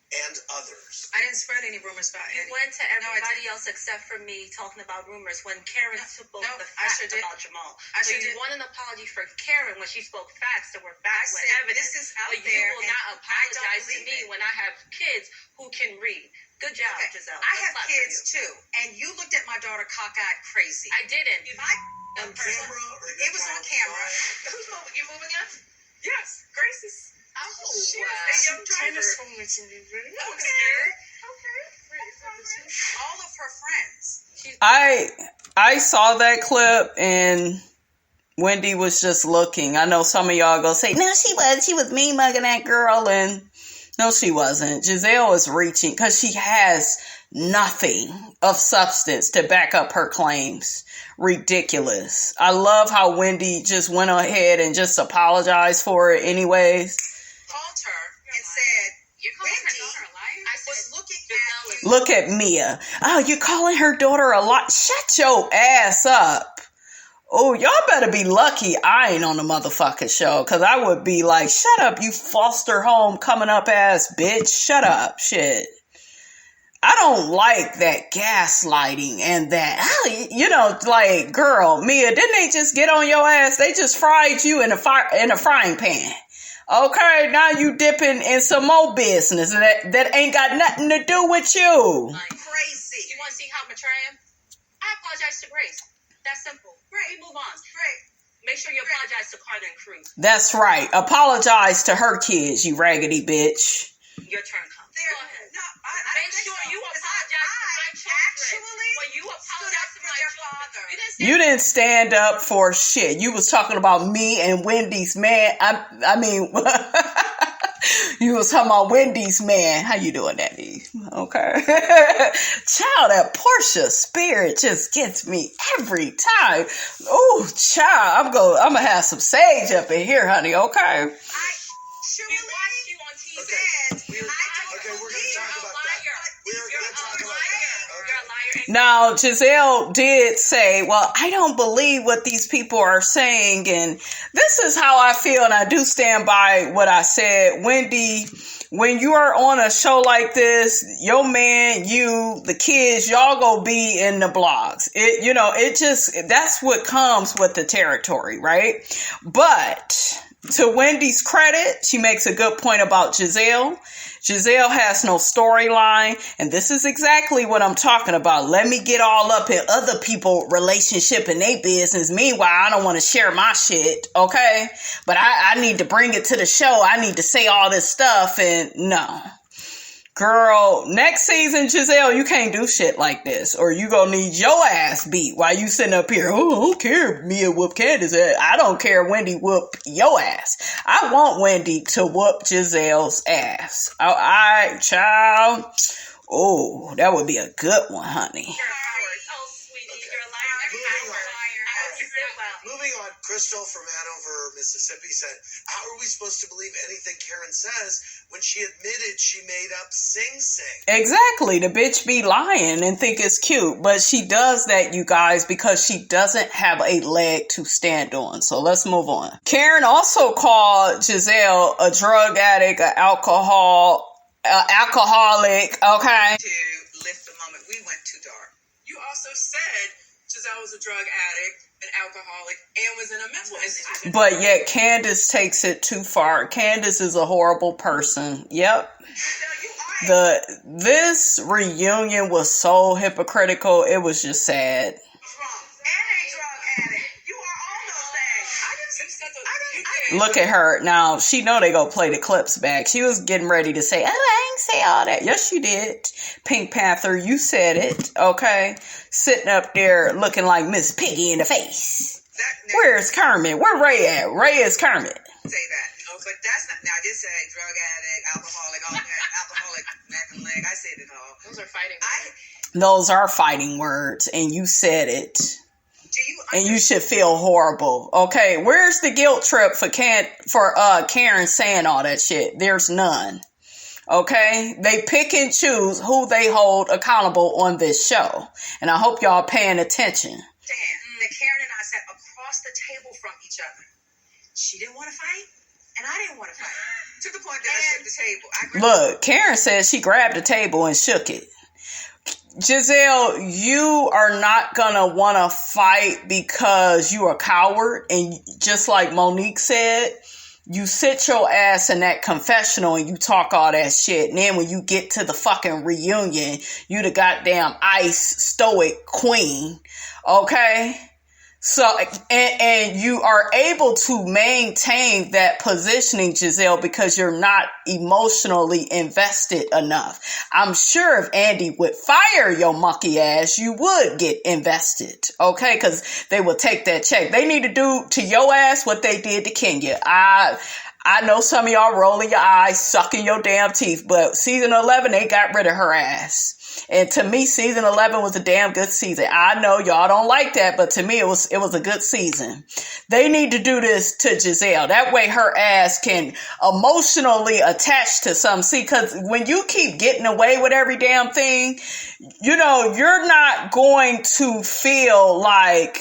and others? I didn't spread any rumors about You Eddie. went to everybody else except for me talking about rumors when Karen spoke no, the I facts sure did. about Jamal. I So sure you did. want an apology for Karen when she spoke facts that were backed with said, evidence. this is out but you there will and not I don't apologize to believe me it. when I have kids who can read. Good job, Okay, Gizelle. I Let's have clap for kids you. too, and you looked at my daughter cockeyed crazy. I didn't. On camera? Or It was on camera. Who's moving? You're moving us? Yes, Gracie's. Oh, a young driver. All of her friends. I saw that clip and Wendy was just looking. I know some of y'all go say, no, she was me mugging that girl, and no, she wasn't. Gizelle is reaching because she has nothing of substance to back up her claims. Ridiculous. I love how Wendy just went ahead and just apologized for it anyways. Called her and said, You're calling her Wendy daughter a liar? I was looking at you. Look at Mia. Oh, you're calling her daughter a lot. Shut your ass up. Oh, y'all better be lucky I ain't on the motherfucking show, because I would be like, shut up, you foster home coming up ass bitch. Shut up, shit. I don't like that gaslighting and that, you know, like, girl, Mia, didn't they just get on your ass? They just fried you in a frying pan. Okay, now you dipping in some more business that ain't got nothing to do with you. Like, Crazy. you want to see how mature I am? I apologize to Grace. That's simple. We move on. Right. Make sure you apologize to Carter and Cruz. That's right. Apologize to her kids, you raggedy bitch. Your turn comes. There. Go ahead. No, I Make think sure so. you 'Cause apologize to my children. actually When you stood apologize up to for my their children. father. You didn't stand up for shit. You was talking about me and Wendy's man. I mean, you was talking about Wendy's man. How you doing, Daddy? Okay. Child, that Portia spirit just gets me every time. Oh, child, I'm gonna have some sage up in here, honey. Okay. I We truly watched you on TV. said, We're going to talk about that. We're going to talk about that. You're a liar. Now, Gizelle did say, well, I don't believe what these people are saying, and this is how I feel, and I do stand by what I said. Wendy, when you are on a show like this, your man, you, the kids, y'all go be in the blogs. That's what comes with the territory, right? But to Wendy's credit, she makes a good point about Gizelle. Gizelle has no storyline, and this is exactly what I'm talking about. Let me get all up in other people's relationship and their business. Meanwhile, I don't want to share my shit, okay? But I need to bring it to the show. I need to say all this stuff, and no. Girl, next season, Gizelle, you can't do shit like this, or you gonna need your ass beat while you sitting up here. Oh, I don't care if Mia whoop Candiace ass. I don't care if Wendy whoop your ass. I want Wendy to whoop Gizelle's ass. I child. Oh, that would be a good one, honey. Moving on, Crystal from Hanover, Mississippi said, how are we supposed to believe anything Karen says when she admitted she made up Sing Sing? Exactly. The bitch be lying and think it's cute. But she does that, you guys, because she doesn't have a leg to stand on. So let's move on. Karen also called Gizelle a drug addict, an alcoholic, okay? To lift the moment we went too dark. You also said Gizelle was a drug addict, an alcoholic, and was in a mental institution. But yet Candiace takes it too far. Candiace is a horrible person. Yep. This reunion was so hypocritical. It was just sad. Look at her. Now, she know they gonna play the clips back. She was getting ready to say, oh, I ain't say all that. Yes, you did. Pink Panther, you said it. Okay? Sitting up there looking like Miss Piggy in the face. Where's Kermit? Where Ray at? Ray is Kermit. Say that. But that's not, now I did say drug addict, alcoholic, all that. Alcoholic, neck and leg. I said it all. Those are fighting words. Those are fighting words, and you said it. And you should feel horrible. Okay, where's the guilt trip for Karen saying all that shit? There's none. Okay, they pick and choose who they hold accountable on this show, and I hope y'all paying attention. Dan, that Karen and I sat across the table from each other. She didn't want to fight, and I didn't want to fight. To the point that I shook the table. Look, Karen says she grabbed the table and shook it. Gizelle, you are not gonna want to fight because you're a coward, and just like Monique said, you sit your ass in that confessional and you talk all that shit, and then when you get to the fucking reunion, you the goddamn ice stoic queen, okay? So, and you are able to maintain that positioning, Gizelle, because you're not emotionally invested enough. I'm sure if Andy would fire your monkey ass, you would get invested, okay? Because they will take that check. They need to do to your ass what they did to Kenya. I know some of y'all rolling your eyes, sucking your damn teeth, but season 11, they got rid of her ass. And to me, season 11 was a damn good season. I know y'all don't like that, but to me, it was a good season. They need to do this to Gizelle. That way her ass can emotionally attach to something. See, because when you keep getting away with every damn thing, you know, you're not going to feel like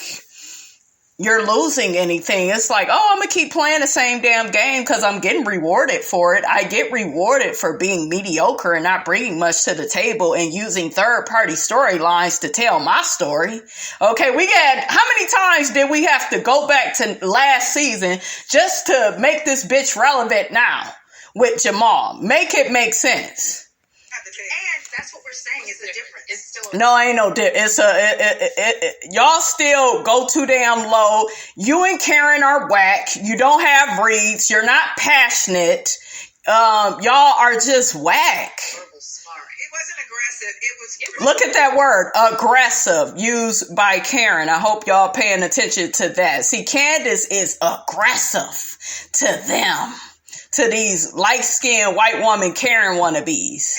you're losing anything. It's like, oh, I'm going to keep playing the same damn game because I'm getting rewarded for it. I get rewarded for being mediocre and not bringing much to the table and using third-party storylines to tell my story. Okay, how many times did we have to go back to last season just to make this bitch relevant now with Jamal? Make it make sense. And that's what we're saying is the difference. It's still No, ain't no difference. Y'all still go too damn low. You and Karen are whack. You don't have reads. You're not passionate. Y'all are just whack. It wasn't aggressive. It was. Look at that word, aggressive, used by Karen. I hope y'all paying attention to that. See, Candiace is aggressive to them. To these light-skinned white woman Karen wannabes.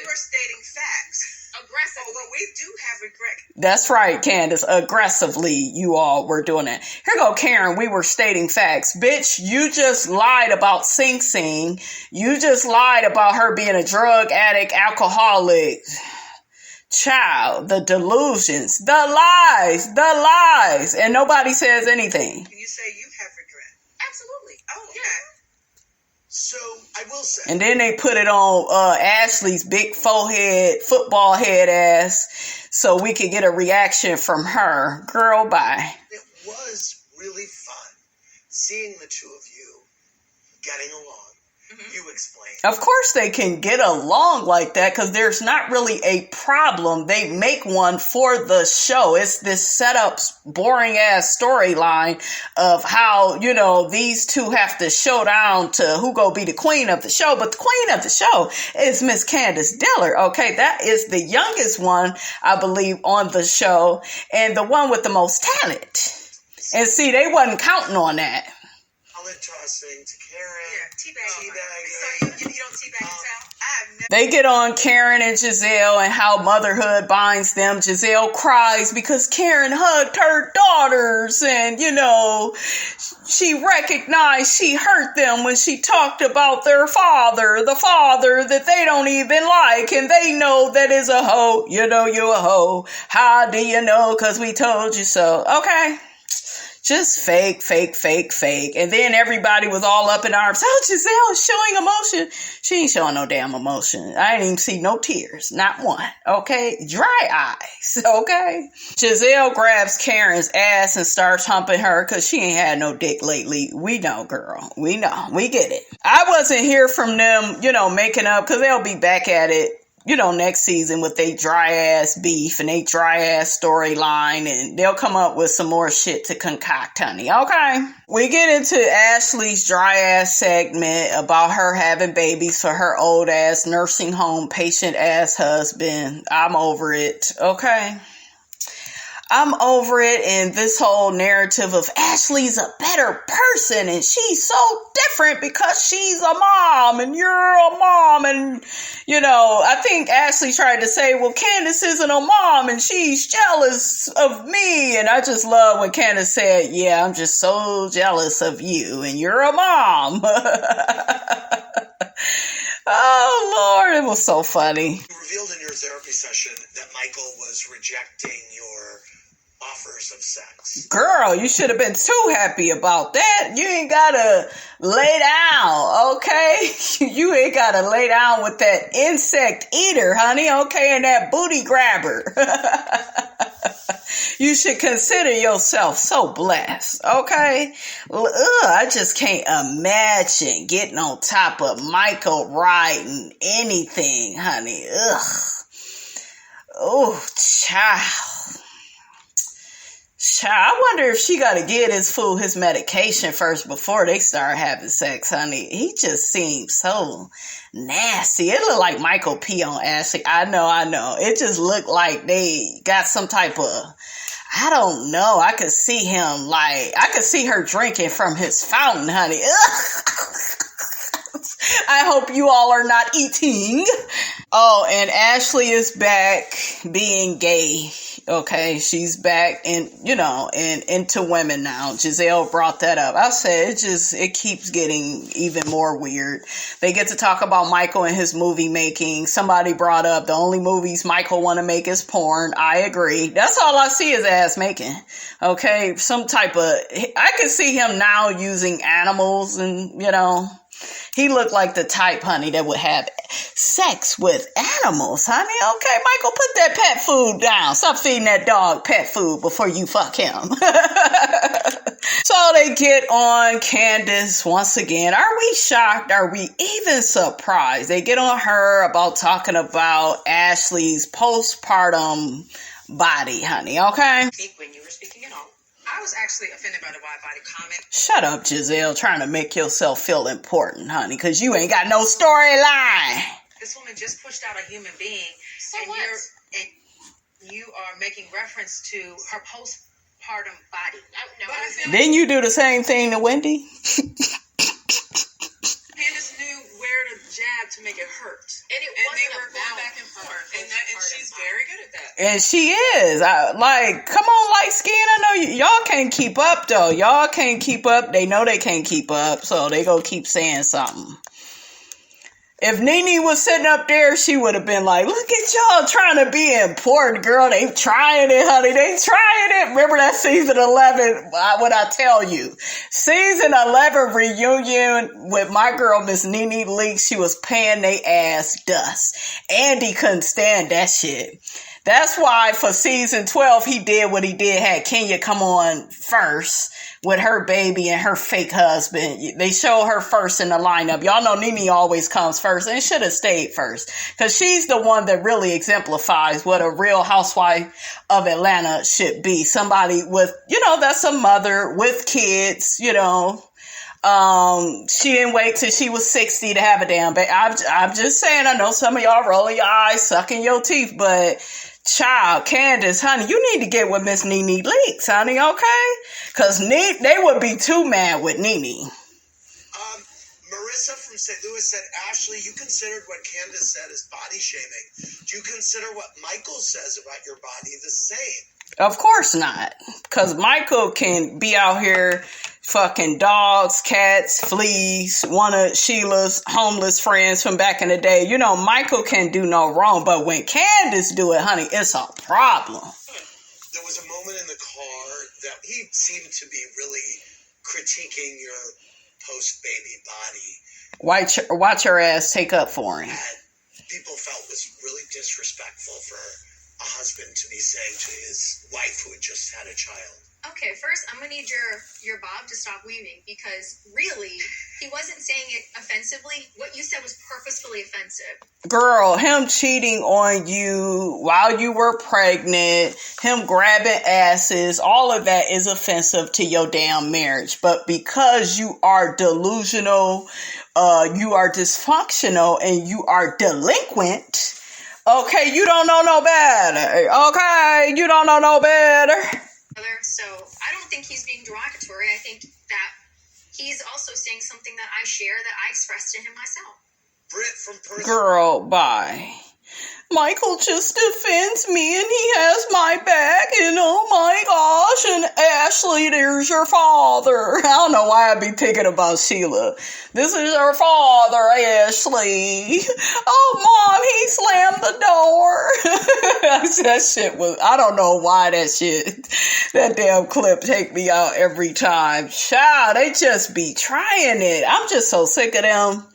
We're stating facts. aggressive. Oh, well, we do have regret. That's right, Candiace. Aggressively, you all were doing that. Here go Karen. We were stating facts. Bitch, you just lied about Sing Sing. You just lied about her being a drug addict, alcoholic. Child, the delusions, the lies, and nobody says anything. Can you say you have regret? Absolutely. Oh, okay. So I will say, And then they put it on Ashley's big forehead, football head ass, so we could get a reaction from her. Girl, bye. it was really fun seeing the two of you getting along You explain. Of course they can get along like that because there's not really a problem. They make one for the show. It's this set up boring ass storyline of how, you know, these two have to show down to who go be the queen of the show. But the queen of the show is Miss Candiace Dillard. Okay, that is the youngest one, I believe, on the show and the one with the most talent. And see, they wasn't counting on that. Salad tossing to Karen. Yeah, teabag. Teabag. So you don't teabag yourself? They get on Karen and Gizelle and how motherhood binds them. Gizelle cries because Karen hugged her daughters and, you know, she recognized she hurt them when she talked about their father, the father that they don't even like, and they know that is a hoe. You know you a hoe. How do you know? Because we told you so. Okay. Just fake. And then everybody was all up in arms. Oh, Gizelle is showing emotion. She ain't showing no damn emotion. I ain't even see no tears. Not one. Okay? Dry eyes. Okay? Gizelle grabs Karen's ass and starts humping her because she ain't had no dick lately. We know, girl. We know. We get it. I wasn't here from them, you know, making up because they'll be back at it, you know, next season with they dry ass beef and they dry ass storyline, and they'll come up with some more shit to concoct, honey. Okay. We get into Ashley's dry ass segment about her having babies for her old ass nursing home patient ass husband. I'm over it. Okay. I'm over it, and this whole narrative of Ashley's a better person and she's so different because she's a mom and you're a mom, and you know, I think Ashley tried to say, well, Candiace isn't a mom and she's jealous of me, and I just love when Candiace said, yeah, I'm just so jealous of you and you're a mom. Oh Lord, it was so funny. You revealed in your therapy session that Michael was rejecting your offers of sex. Girl, you should have been too happy about that. You ain't gotta lay down, okay? You ain't gotta lay down with that insect eater, honey, okay, and that booty grabber. You should consider yourself so blessed, okay? I just can't imagine getting on top of Michael riding anything, honey. Oh, child. I wonder if she got to get his fool his medication first before they start having sex, honey. He just seems so nasty. It looked like Michael P. on Ashley. I know. It just looked like they got some type of, I don't know. I could see him I could see her drinking from his fountain, honey. I hope you all are not eating. Oh, and Ashley is back being gay. Okay, she's back and into women now. Gizelle brought that up. I said it keeps getting even more weird. They get to talk about Michael and his movie making. Somebody brought up the only movies Michael want to make is porn. I agree. That's all I see is ass making. Okay, some type of, I can see him now using animals and, he looked like the type, honey, that would have sex with animals, honey. Okay, Michael, put that pet food down. Stop feeding that dog pet food before you fuck him. So they get on Candiace once again. Are we shocked? Are we even surprised? They get on her about talking about Ashley's postpartum body, honey, okay? When you were speaking at all, I was actually offended by the wide body comment. Shut up, Gizelle, trying to make yourself feel important, honey, because you ain't got no storyline. This woman just pushed out a human being. So and what? You are making reference to her postpartum body. No, Didn't you do the same thing to Wendy? Candiace knew where to jab to make it hurt. And they were going back and forth. And she's very good at that. And she is. Come on, light skin. I know y'all can't keep up, though. Y'all can't keep up. They know they can't keep up, so they gonna keep saying something. If Nene was sitting up there, she would have been like, look at y'all trying to be important, girl. They trying it, honey. They trying it. Remember that season 11, what I tell you. Season 11 reunion with my girl, Miss Nene Leakes. She was paying they ass dust. Andy couldn't stand that shit. That's why for season 12, he did what he did, had Kenya come on first with her baby and her fake husband. They show her first in the lineup. Y'all know Nene always comes first and should have stayed first because she's the one that really exemplifies what a real housewife of Atlanta should be. Somebody with, that's a mother with kids, She didn't wait till she was 60 to have a damn baby. I'm just saying, I know some of y'all rolling your eyes, sucking your teeth, but child, Candiace, honey, you need to get with Miss Nene Leakes, honey, okay? Because they would be too mad with Nene. Marissa from St. Louis said, Ashley, you considered what Candiace said as body shaming. Do you consider what Michael says about your body the same? Of course not. Because Michael can be out here fucking dogs, cats, fleas, one of Sheila's homeless friends from back in the day. Michael can do no wrong. But when Candiace do it, honey, it's a problem. There was a moment in the car that he seemed to be really critiquing your post-baby body. Watch your ass take up for him. That people felt was really disrespectful for a husband to be saying to his wife who had just had a child. Okay, first I'm gonna need your bob to stop weaving because really he wasn't saying it offensively. What you said was purposefully offensive. Girl, him cheating on you while you were pregnant, him grabbing asses, all of that is offensive to your damn marriage. But because you are delusional, you are dysfunctional, and you are delinquent, okay, you don't know no better. Okay, you don't know no better. So I don't think he's being derogatory. I think that he's also saying something that I share that I expressed to him myself. Britt from Perth. Girl, bye. Michael just defends me and he has my back and oh my gosh, and Ashley, there's your father. I don't know why I'd be thinking about Sheila. This is your father, Ashley. Oh, Mom, he slammed the door. That shit was, I don't know why that damn clip take me out every time. Child, they just be trying it. I'm just so sick of them.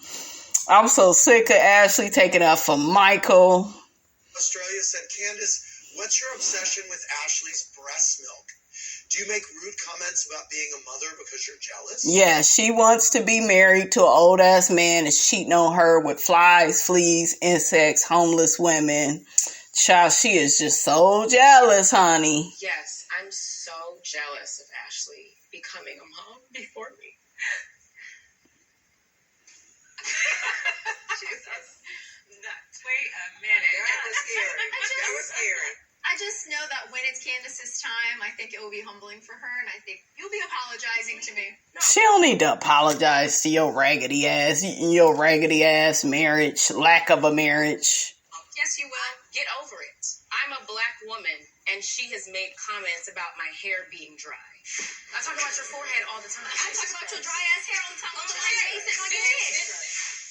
I'm so sick of Ashley taking up for Michael. Australia said, Candiace, what's your obsession with Ashley's breast milk? Do you make rude comments about being a mother because you're jealous? Yeah, she wants to be married to an old-ass man and cheating on her with flies, fleas, insects, homeless women. Child, she is just so jealous, honey. Yes, I'm so jealous of Ashley becoming a mom before me. Jesus. Wait a minute. That was scary. I just know that when it's Candiace's time, I think it will be humbling for her, and I think you'll be apologizing to me. She don't need to apologize to your raggedy ass marriage, lack of a marriage. Yes, you will. Get over it. I'm a black woman, and she has made comments about my hair being dry. I talk about your forehead all the time. I talk about your dry ass hair all the time. Look at my face and on your head.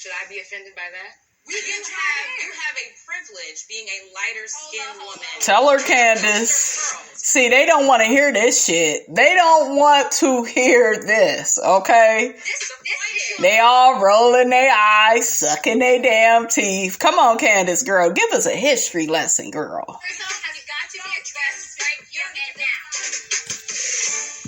Should I be offended by that? You have a privilege being a lighter skinned woman. Tell her, Candiace. See, they don't want to hear this shit. They don't want to hear this, okay? They all rolling their eyes, sucking their damn teeth. Come on, Candiace, girl. Give us a history lesson, girl. Have you got to be addressed right here and now?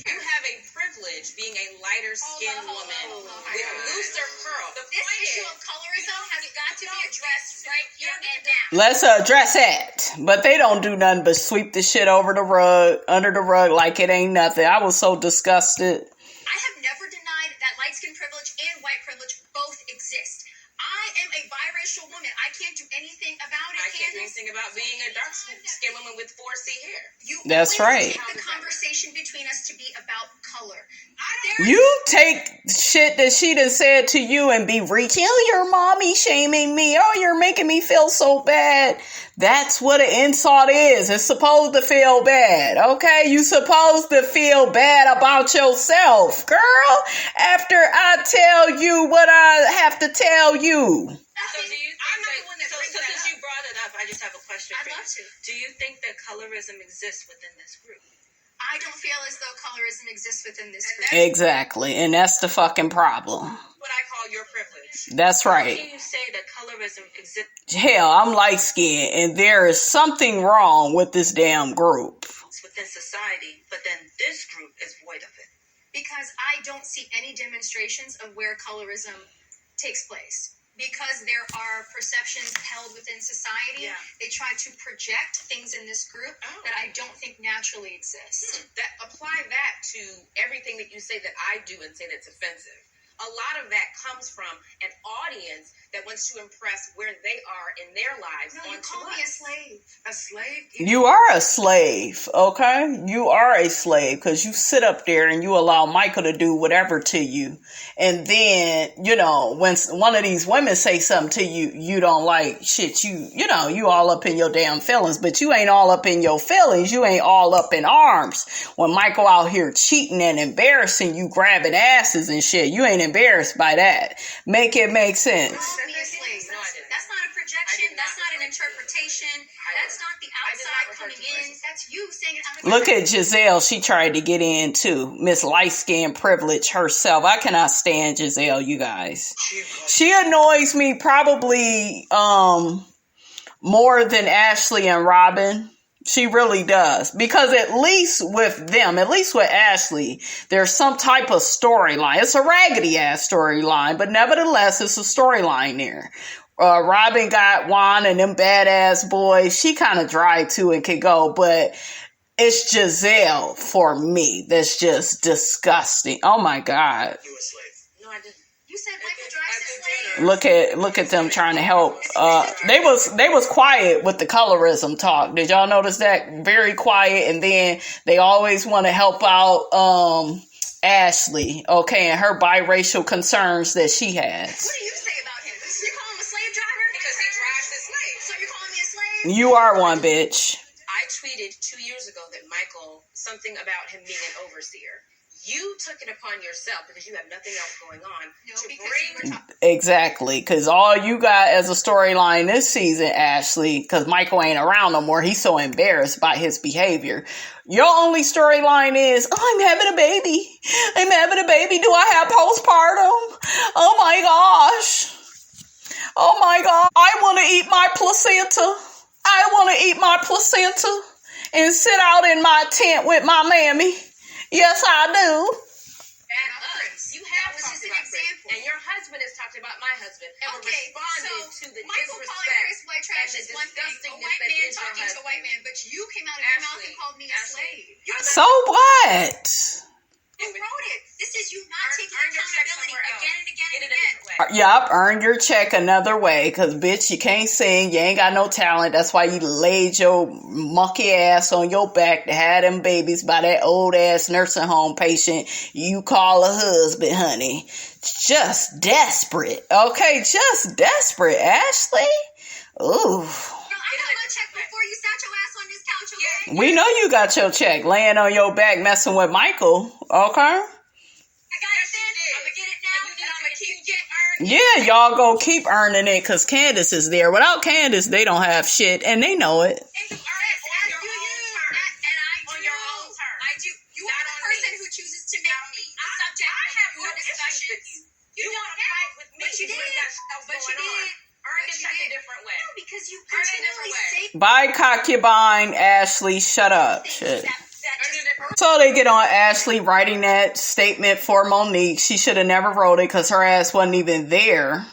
You have a privilege being a lighter skinned woman with looser curls. This issue of colorism has got to be addressed right here and now. Let's address it. But they don't do nothing but sweep the shit under the rug like it ain't nothing. I was so disgusted. I have never denied that light skin privilege and white privilege both exist. I am a biracial woman. I can't do anything about it. I can't do anything about being a dark skinned woman with 4C hair. That's right. Take the conversation between us to be about color. You take shit that she done said to you and be reaching, oh, your mommy shaming me. Oh, you're making me feel so bad. That's what an insult is. It's supposed to feel bad, okay? You supposed to feel bad about yourself, girl, after I tell you what I have to tell you. So do you think since you brought it up, I just have a question for you. I'd love to. Do you think that colorism exists within this group? I don't feel as though colorism exists within this group. Exactly, and that's the fucking problem. What I call your privilege. That's right. How can you say that colorism exists Hell, I'm light-skinned, and there is something wrong with this damn group. within society, but then this group is void of it? Because I don't see any demonstrations of where colorism takes place. Because there are perceptions held within society, they try to project things in this group that I don't think naturally exist. Apply that to everything that you say that I do and say that's offensive. A lot of that comes from an audience that wants to impress where they are in their lives. No, you call me a slave. A slave? You are a slave, okay? You are a slave because you sit up there and you allow Michael to do whatever to you. And then, you know, when one of these women say something to you, you don't like shit. You all up in your damn feelings, but you ain't all up in your feelings. You ain't all up in arms. When Michael out here cheating and embarrassing you, grabbing asses and shit, you ain't embarrassed by that. Make it make sense. That's not a projection. That's not an interpretation. That's not the outside coming in. That's you saying it. Look at Gizelle. She tried to get in too. Miss Light Skin Privilege herself. I cannot stand Gizelle, you guys. She annoys me probably more than Ashley and Robyn. She really does. Because at least with them, at least with Ashley, there's some type of storyline. It's a raggedy ass storyline, but nevertheless, it's a storyline there. Robyn got Juan and them badass boys. She kind of dry too and could go, but it's Gizelle for me. That's just disgusting. Oh my God. You a slave. No, I didn't. You said Michael drives a slave. Look at them trying to help. They was quiet with the colorism talk. Did y'all notice that? Very quiet, and then they always want to help out Ashley, okay, and her biracial concerns that she has. What do you say about him? You call him a slave driver? Because he drives a slave. So you're calling me a slave? You are one, bitch. I tweeted 2 years ago that Michael, something about him being an overseer. You took it upon yourself because you have nothing else going on to bring. Exactly, because all you got as a storyline this season, Ashley, because Michael ain't around no more. He's so embarrassed by his behavior. Your only storyline is, I'm having a baby. I'm having a baby. Do I have postpartum? Oh my gosh. Oh my God. I want to eat my placenta. I want to eat my placenta and sit out in my tent with my mammy. Yes, I do. And you have just an example. And your husband has talked about my husband and responded to the Michael calling Chris white trash is one thing. A white man talking to a white man, but you came out of your mouth and called me a slave. So what? Who wrote it? This is you not taking accountability again and again and again. Yup, earn your check another way, because bitch, you can't sing, you ain't got no talent. That's why you laid your monkey ass on your back to have them babies by that old ass nursing home patient you call a husband, honey. Just desperate, okay? Just desperate, Ashley. Ooh. Before you sat your ass on this couch, okay? We know you got your check laying on your back messing with Michael, okay? I got it then. I'm gonna get it now, and I'm gonna keep getting Yeah, earned. y'all go keep earning it because Candiace is there. Without Candiace, they don't have shit, and they know it. And you earn it on your own terms. And I do. On your own terms. I do. You are the person who chooses to make me the subject of your discussions. You don't fight with me. But you did. But you did. Earn your check a different way. No, because you continually say. Bye, concubine Ashley. Shut up. Shit. So they get on Ashley writing that statement for Monique. She should have never wrote it because her ass wasn't even there.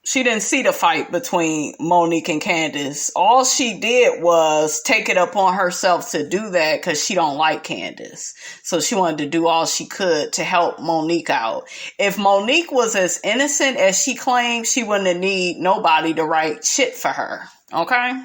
She didn't see the fight between Monique and Candiace. All she did was take it upon herself to do that because she don't like Candiace. So she wanted to do all she could to help Monique out. If Monique was as innocent as she claimed, she wouldn't have need nobody to write shit for her. Okay?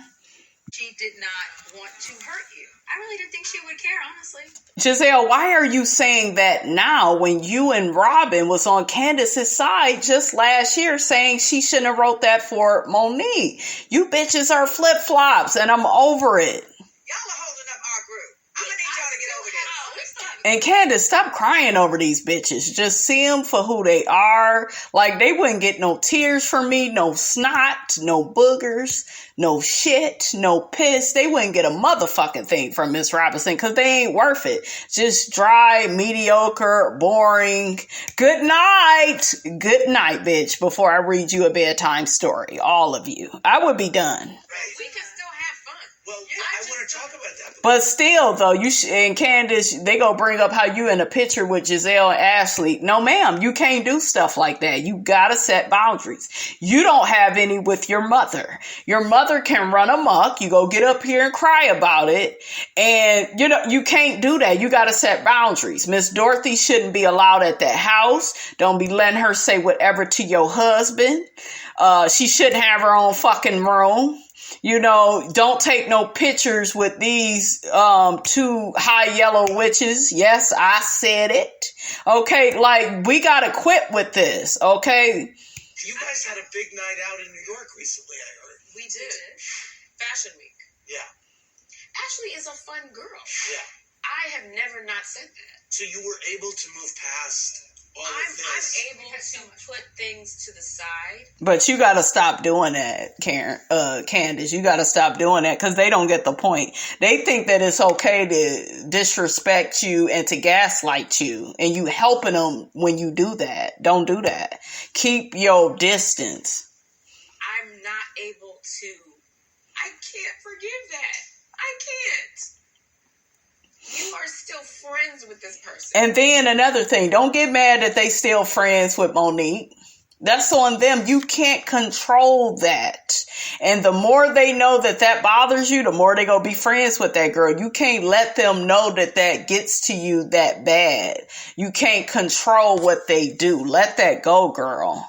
She did not want to hurt you. I really didn't think she would care, honestly. Gizelle, why are you saying that now when you and Robyn was on Candiace's side just last year saying she shouldn't have wrote that for Monique? You bitches are flip-flops and I'm over it. Y'all are holding up our group. I'm gonna need y'all to get over this. And Candiace, stop crying over these bitches. Just see them for who they are. Like, they wouldn't get no tears from me, no snot, no boogers, no shit, no piss. They wouldn't get a motherfucking thing from Miss Robinson because they ain't worth it. Just dry, mediocre, boring. Good night. Good night, bitch, before I read you a bedtime story. All of you. I would be done. We can still have fun. Well, I want to talk about that. But still, though, and Candiace, they go bring up how you in a picture with Gizelle and Ashley. No, ma'am, you can't do stuff like that. You gotta set boundaries. You don't have any with your mother. Your mother can run amok. You go get up here and cry about it. And, you can't do that. You gotta set boundaries. Miss Dorothy shouldn't be allowed at that house. Don't be letting her say whatever to your husband. She shouldn't have her own fucking room. Don't take no pictures with these 2 high yellow witches. Yes, I said it. Okay, like, we gotta quit with this, okay? You guys had a big night out in New York recently, I heard. We did. Fashion Week. Yeah. Ashley is a fun girl. Yeah. I have never not said that. So you were able to move past all of I'm this. able to put things to the side. But you gotta stop doing that, Candiace. You gotta stop doing that because they don't get the point. They think that it's okay to disrespect you and to gaslight you, and you helping them when you do that. Don't do that. Keep your distance. I'm not able to. I can't forgive that. I can't. You are still friends with this person. And then another thing, don't get mad that they still friends with Monique. That's on them. You can't control that. And the more they know that bothers you, the more they gonna be friends with that girl. You can't let them know that gets to you that bad. You can't control what they do. Let that go, girl.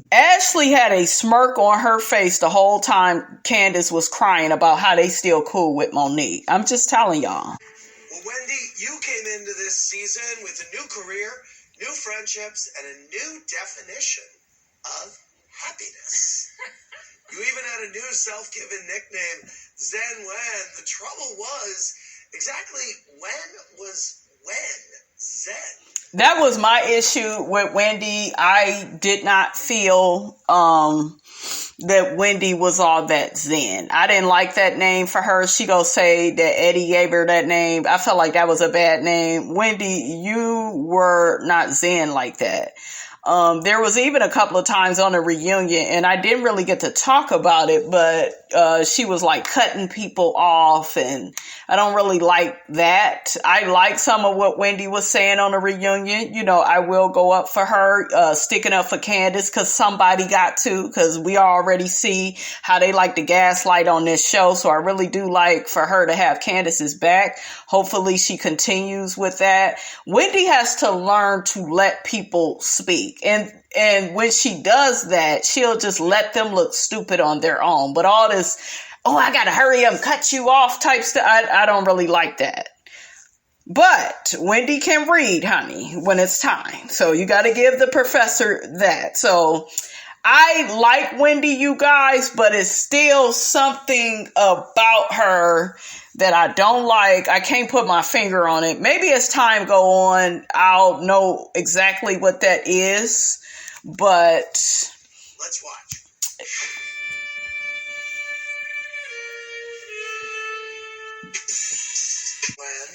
Ashley had a smirk on her face the whole time Candiace was crying about how they still cool with Monique. I'm just telling y'all. Well, Wendy, you came into this season with a new career, new friendships, and a new definition of happiness. You even had a new self-given nickname, Zen Wen. The trouble was, exactly when was Zen? That was my issue with Wendy. I did not feel that Wendy was all that zen. I didn't like that name for her. She go say that Eddie gave her that name. I felt like that was a bad name. Wendy, you were not zen like that. There was even a couple of times on a reunion, and I didn't really get to talk about it, but she was like cutting people off, and I don't really like that. I like some of what Wendy was saying on the reunion. I will go up for her, sticking up for Candiace, because somebody got to, because we already see how they like to gaslight on this show, so I really do like for her to have Candiace's back. Hopefully she continues with that. Wendy has to learn to let people speak. And when she does that, she'll just let them look stupid on their own. But all this, I gotta hurry up and cut you off type stuff, I don't really like that. But Wendy can read, honey, when it's time. So you gotta give the professor that. So I like Wendy, you guys, but it's still something about her that I don't like. I can't put my finger on it. Maybe as time go on, I'll know exactly what that is. But let's watch. When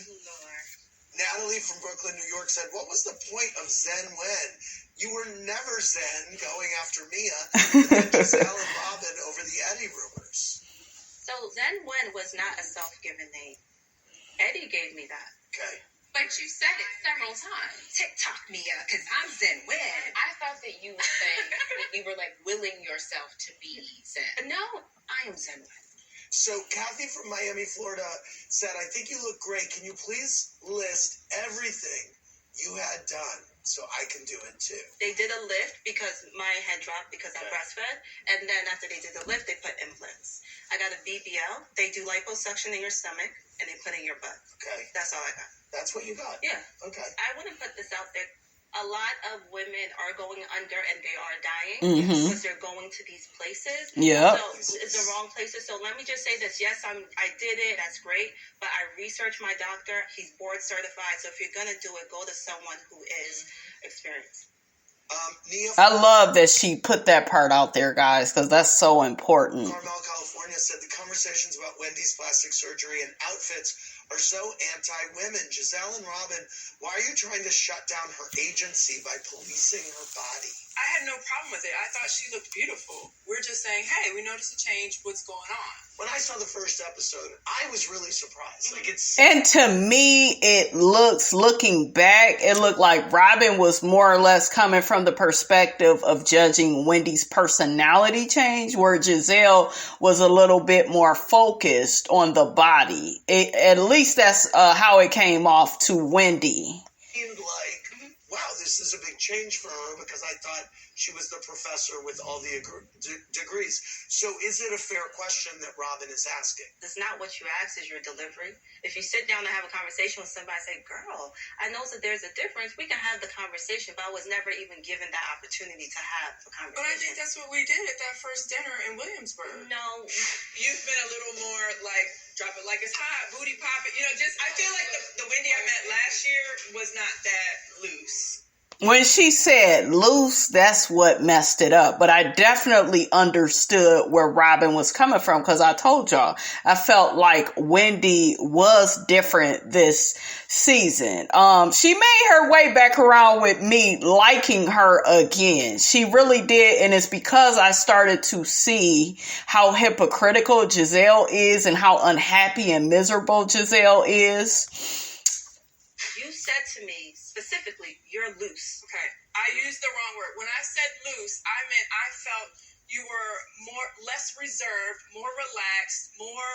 Natalie from Brooklyn, New York said, "What was the point of Zen Wen? You were never Zen going after Mia and Gizelle and Robyn over the Eddie rumors." So Zen Wen was not a self-given name. Eddie gave me that. Okay. But you said it several times. TikTok Mia, because I'm Zen Wen. I thought that you were saying that you were like willing yourself to be Zen. No, I am Zen Wen. So Kathy from Miami, Florida said, "I think you look great. Can you please list everything you had done so I can do it too?" They did a lift because my head dropped because I breastfed. And then after they did the lift, they put implants. I got a BBL. They do liposuction in your stomach and they put in your butt. Okay. That's all I got. That's what you got? Yeah. Okay. I wouldn't put this out there. A a lot of women are going under and they are dying Mm-hmm. because they're going to these places. Yep. So it's the wrong places. So let me just say this. Yes, I did it. That's great. But I researched my doctor. He's board certified. So if you're going to do it, go to someone who is experienced. I love that she put that part out there, guys, because that's so important. Carmel, California said the conversations about Wendy's plastic surgery and outfits are so anti-women. Gizelle and Robyn, why are you trying to shut down her agency by policing her body? I had no problem with it. I thought she looked beautiful. We're just saying, hey, we noticed a change. What's going on? When I saw the first episode, I was really surprised. And to me, looking back, it looked like Robyn was more or less coming from the perspective of judging Wendy's personality change, where Gizelle was a little bit more focused on the body. At least that's how it came off to Wendy. Seemed like, wow, this is a big change for her, because I thought she was the professor with all the degrees. So is it a fair question that Robyn is asking? It's not what you ask, is your delivery. If you sit down and have a conversation with somebody and say, girl, I know that there's a difference, we can have the conversation, but I was never even given that opportunity to have a conversation. But I think that's what we did at that first dinner in Williamsburg. No. You've been a little more like, drop it like it's hot, booty pop it. I feel like the Wendy I met last year was not that loose. When she said loose, that's what messed it up. But I definitely understood where Robyn was coming from, because I told y'all, I felt like Wendy was different this season. She made her way back around with me liking her again. She really did. And it's because I started to see how hypocritical Gizelle is and how unhappy and miserable Gizelle is. You said to me specifically, you're loose. Okay, I used the wrong word. When I said loose, I meant I felt you were less reserved, more relaxed, more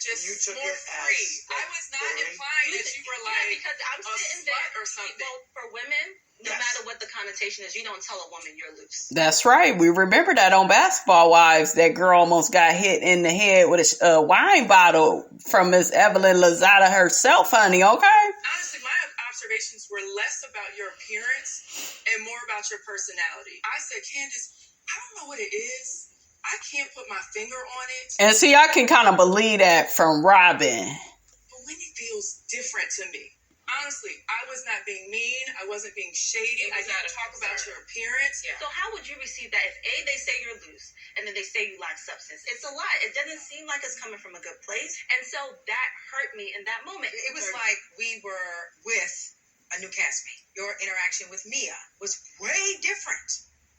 free. I was not implying that you were like because I'm a sitting slut there or something. Well, for women, no matter what the connotation is, you don't tell a woman you're loose. That's right. We remember that on Basketball Wives. That girl almost got hit in the head with a wine bottle from Miss Evelyn Lozada herself, honey, okay? Honestly, my observations were less about your appearance and more about your personality. I said, Candiace, I don't know what it is. I can't put my finger on it. And see, I can kind of believe that from Robyn. But Wendy feels different to me. Honestly, I was not being mean. I wasn't being shady. I didn't talk about your appearance. Yeah. So how would you receive that if A, they say you're loose, and then they say you lack substance? It's a lot. It doesn't seem like it's coming from a good place. And so that hurt me in that moment. It was like we were with a new castmate. Your interaction with Mia was way different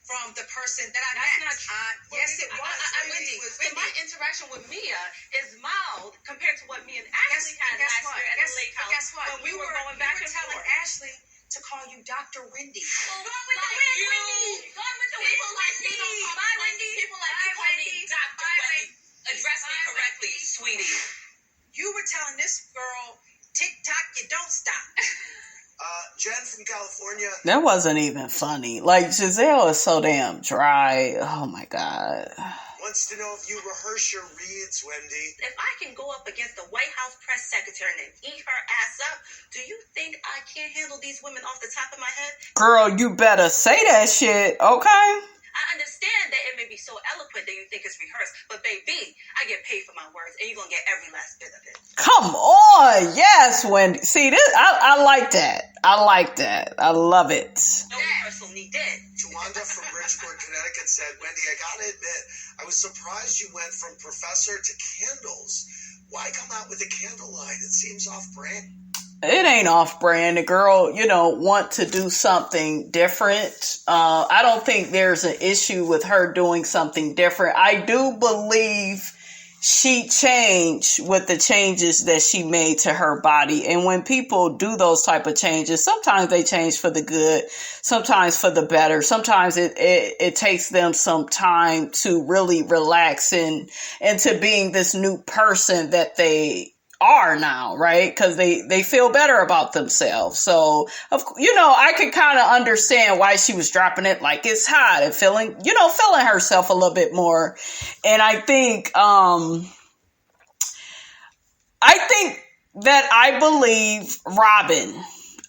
from the person that I met. That's not true. Yes, it was. Wendy. So my interaction with Mia is mild compared to what me and Ashley had last year at the lake house. Guess what? When we were going back and telling forth. Ashley to call you Dr. Wendy. Going with the people like me. Bye, Wendy. People like you call me Dr. Wendy. Address me correctly, sweetie. You were telling this girl, tick-tock, you don't stop. Jen from California. That wasn't even funny. Like, Gizelle is so damn dry. Oh, my God. Wants to know if you rehearse your reads, Wendy. If I can go up against the White House press secretary and eat her ass up, do you think I can't handle these women off the top of my head? Girl, you better say that shit, okay? I understand that it may be so eloquent that you think it's rehearsed, but baby, I get paid for my words, and you're going to get every last bit of it. Come on. Yes, Wendy. See, this, I like that. I like that. I love it. No rehearsal needed. Tawanda from Bridgeport, Connecticut said, Wendy, I gotta admit, I was surprised you went from professor to candles. Why come out with a candlelight? It seems off-brand. It ain't off-brand. The girl, want to do something different. I don't think there's an issue with her doing something different. I do believe she changed with the changes that she made to her body. And when people do those type of changes, sometimes they change for the good, sometimes for the better. Sometimes it takes them some time to really relax and to being this new person that they are now, right? Because they feel better about themselves. So, I could kind of understand why she was dropping it like it's hot and feeling herself a little bit more. And I think that I believe Robyn.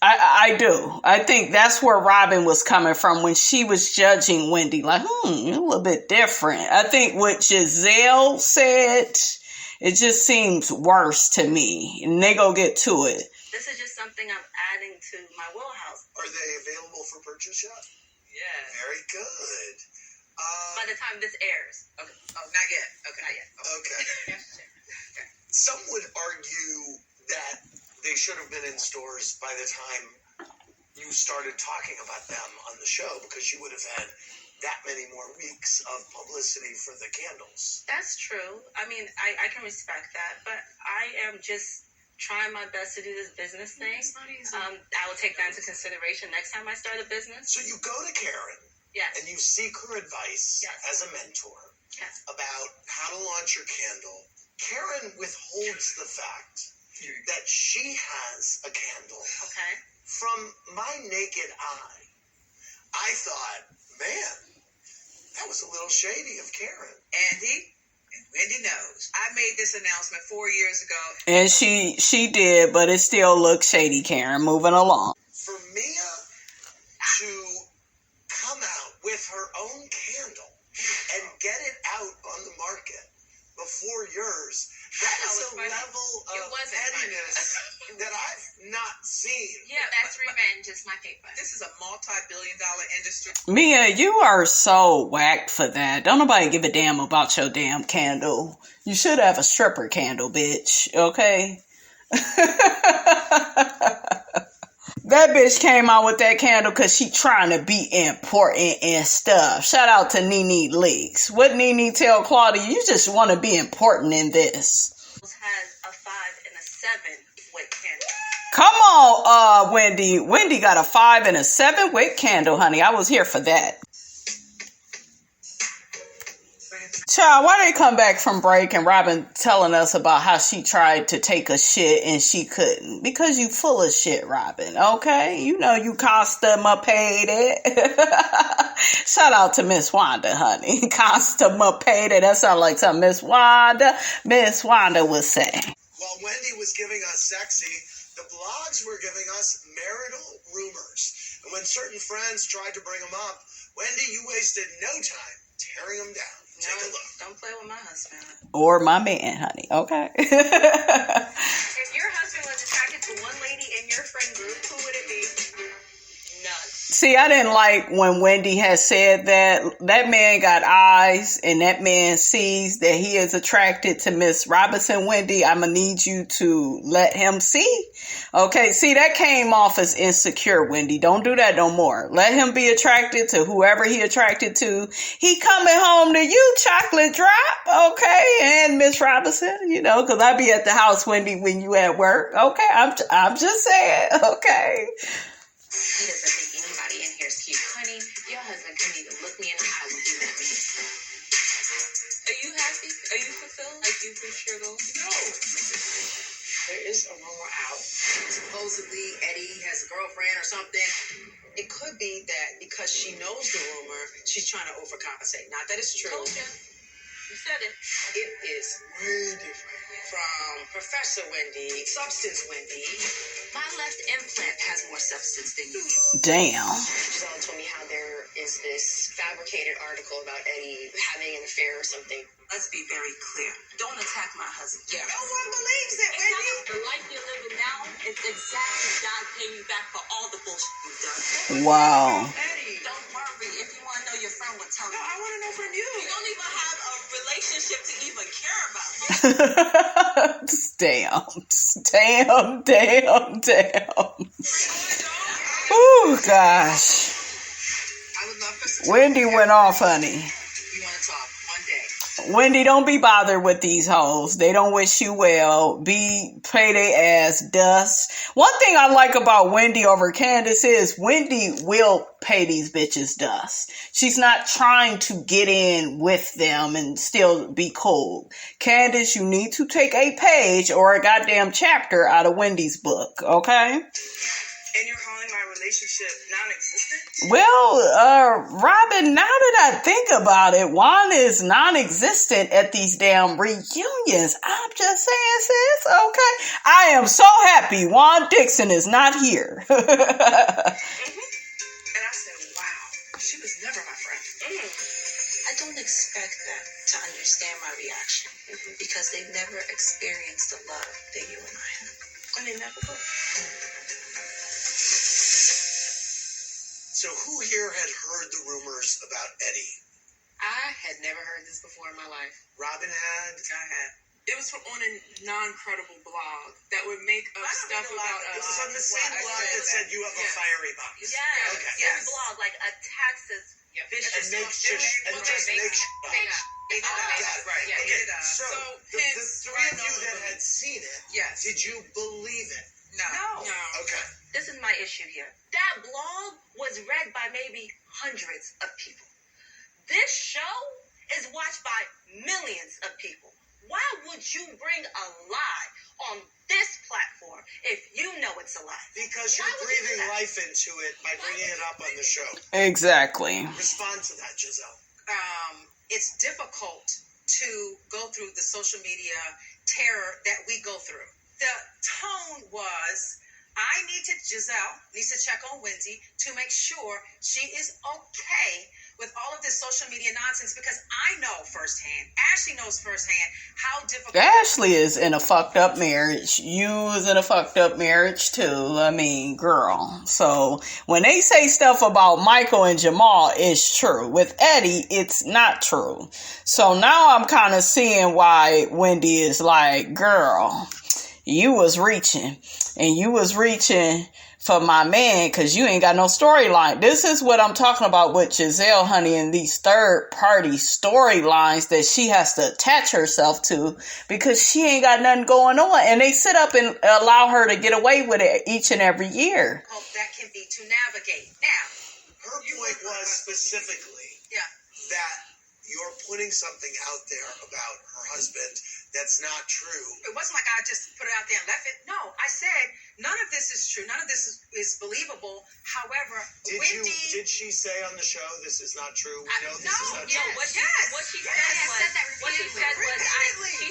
I do. I think that's where Robyn was coming from when she was judging Wendy. Like, you're a little bit different. I think what Gizelle said, it just seems worse to me. And they go get to it. This is just something I'm adding to my wheelhouse. Are they available for purchase yet? Yeah. Very good. By the time this airs. Okay. Oh, not yet. Okay. Not yet. Okay. Some would argue that they should have been in stores by the time you started talking about them on the show, because you would have had that many more weeks of publicity for the candles. That's true. I mean, I can respect that, but I am just trying my best to do this business thing. It's not easy. I will take that into consideration next time I start a business. So you go to Karen. Yes. And you seek her advice as a mentor about how to launch your candle. Karen withholds the fact that she has a candle. Okay. From my naked eye, I thought, man, that was a little shady of Karen. Andy and Wendy knows. I made this announcement 4 years ago. And she did, but it still looks shady, Karen. Moving along. For Mia to come out with her own candle and get it out on the market before yours, that is a level of pettiness that I've not seen. Yeah, that's revenge. It's my paper. This is a multi-billion-dollar industry. Mia, you are so whacked for that. Don't nobody give a damn about your damn candle. You should have a stripper candle, bitch. Okay? That bitch came out with that candle because she trying to be important and stuff. Shout out to Nene Leaks. What Nene tell Claudia? You just want to be important in this. Has a 5 and a 7 wick candle. Come on, Wendy. Wendy got a 5 and a 7 wick candle, honey. I was here for that. Child, why they come back from break and Robyn telling us about how she tried to take a shit and she couldn't? Because you full of shit, Robyn, okay? You know you customer paid it. Shout out to Miss Wanda, honey. Customer paid it. That sounds like something Miss Wanda would say. While Wendy was giving us sexy, the blogs were giving us marital rumors. And when certain friends tried to bring them up, Wendy, you wasted no time tearing them down. Take a look. Don't play with my husband. Or my man, honey. Okay. If your husband was attracted to one lady in your friend group, who would it be? None. See, I didn't like when Wendy had said that. That man got eyes, and that man sees that he is attracted to Miss Robinson. Wendy, I'm going to need you to let him see. Okay, see, that came off as insecure, Wendy. Don't do that no more. Let him be attracted to whoever he attracted to. He coming home to you, chocolate drop, okay? And Miss Robinson, you know, because I be at the house, Wendy, when you at work. Okay, I'm just saying, okay. He doesn't think anybody in here is cute. Honey, your husband couldn't even look me in the eye when he met me. Are you happy? Are you fulfilled? Like you reached your goal? No. There is a rumor out. Supposedly Eddie has a girlfriend or something. It could be that because she knows the rumor, she's trying to overcompensate. Not that it's true. Told you. You said it. It is way different from Professor Wendy, Substance Wendy. My left implant has more substance than you. Damn. Gizelle told me how there is this fabricated article about Eddie having an affair or something. Let's be very clear. Don't attack my husband. No one believes it, Wendy. The life you're living now is exactly God paying you back for all the bullshit you've done. Wow. Eddie. Don't worry. If you want to know, your friend will tell No, you. I want to know from you. You don't even have a relationship to even care about. Damn. Oh, gosh. I would love for Wendy went off, honey. You want to talk one day. Wendy, don't be bothered with these hoes. They don't wish you well. Pay their ass dust. One thing I like about Wendy over Candiace is Wendy will pay these bitches dust. She's not trying to get in with them and still be cool. Candiace, you need to take a page or a goddamn chapter out of Wendy's book, okay? And you're calling my relationship non-existent? Well, Robyn, now that I think about it, Juan is non-existent at these damn reunions. I'm just saying, sis, okay. I am so happy Juan Dixon is not here. And I said, wow, she was never my friend. I don't expect them to understand my reaction because they've never experienced the love that you and I have. And they never will. So who here had heard the rumors about Eddie? I had never heard this before in my life. Robyn had? I had. It was from on a non-credible blog that would make up stuff about us. It was on the same blog that said you have a fiery box. Yes. Okay. Every blog like attacks us. And makes shit up. Right. Yeah, okay, so the hence, three of you that had seen it, did you believe it? No. Okay. This is my issue here. That blog was read by maybe hundreds of people. This show is watched by millions of people. Why would you bring a lie on this platform if you know it's a lie? Because you're breathing life into it by bringing it up on the show. Exactly. Respond to that, Gizelle. It's difficult to go through the social media terror that we go through. The tone was, Gizelle needs to check on Wendy to make sure she is okay with all of this social media nonsense, because I know firsthand, Ashley knows firsthand how difficult. Ashley is in a fucked up marriage. You was in a fucked up marriage too. I mean, girl. So when they say stuff about Michael and Jamal, it's true. With Eddie, it's not true. So now I'm kind of seeing why Wendy is like, girl, you was reaching. And you was reaching for my man because you ain't got no storyline. This is what I'm talking about with Gizelle, honey, and these third-party storylines that she has to attach herself to because she ain't got nothing going on. And they sit up and allow her to get away with it each and every year. Hope that can be to navigate. Now, her point was specifically that you're putting something out there about her husband that's not true. It wasn't like I just put it out there and left it. No, I said none of this is true. None of this is believable. However, did she say on the show this is not true? We know this is not true. What she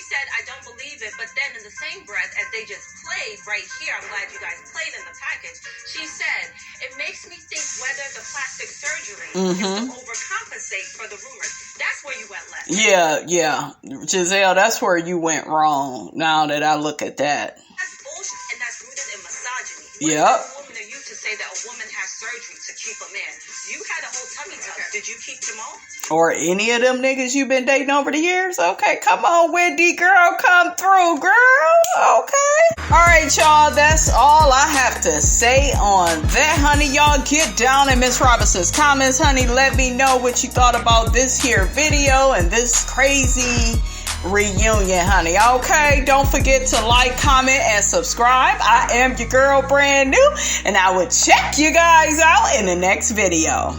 said I don't believe it, but then in the same breath as they just played right here, I'm glad you guys played in the package, she said, it makes me think whether the plastic surgery is to overcompensate for the rumors. That's where you went left. Yeah. Gizelle, that's where you went wrong now that I look at that. That's bullshit, and that's rooted in misogyny. Yep. What woman are you to say that a woman has surgery to keep a man? You had a whole tummy tuck. Did you keep Jamal? Or any of them niggas you've been dating over the years? Okay, come on, Wendy, girl, come through, girl. Okay. All right, y'all, that's all I have to say on that, honey. Y'all get down in Miss Robinson's comments, honey. Let me know what you thought about this here video and this crazy reunion, honey. Okay, don't forget to like, comment, and subscribe. I am your girl, brand new, and I will check you guys out in the next video.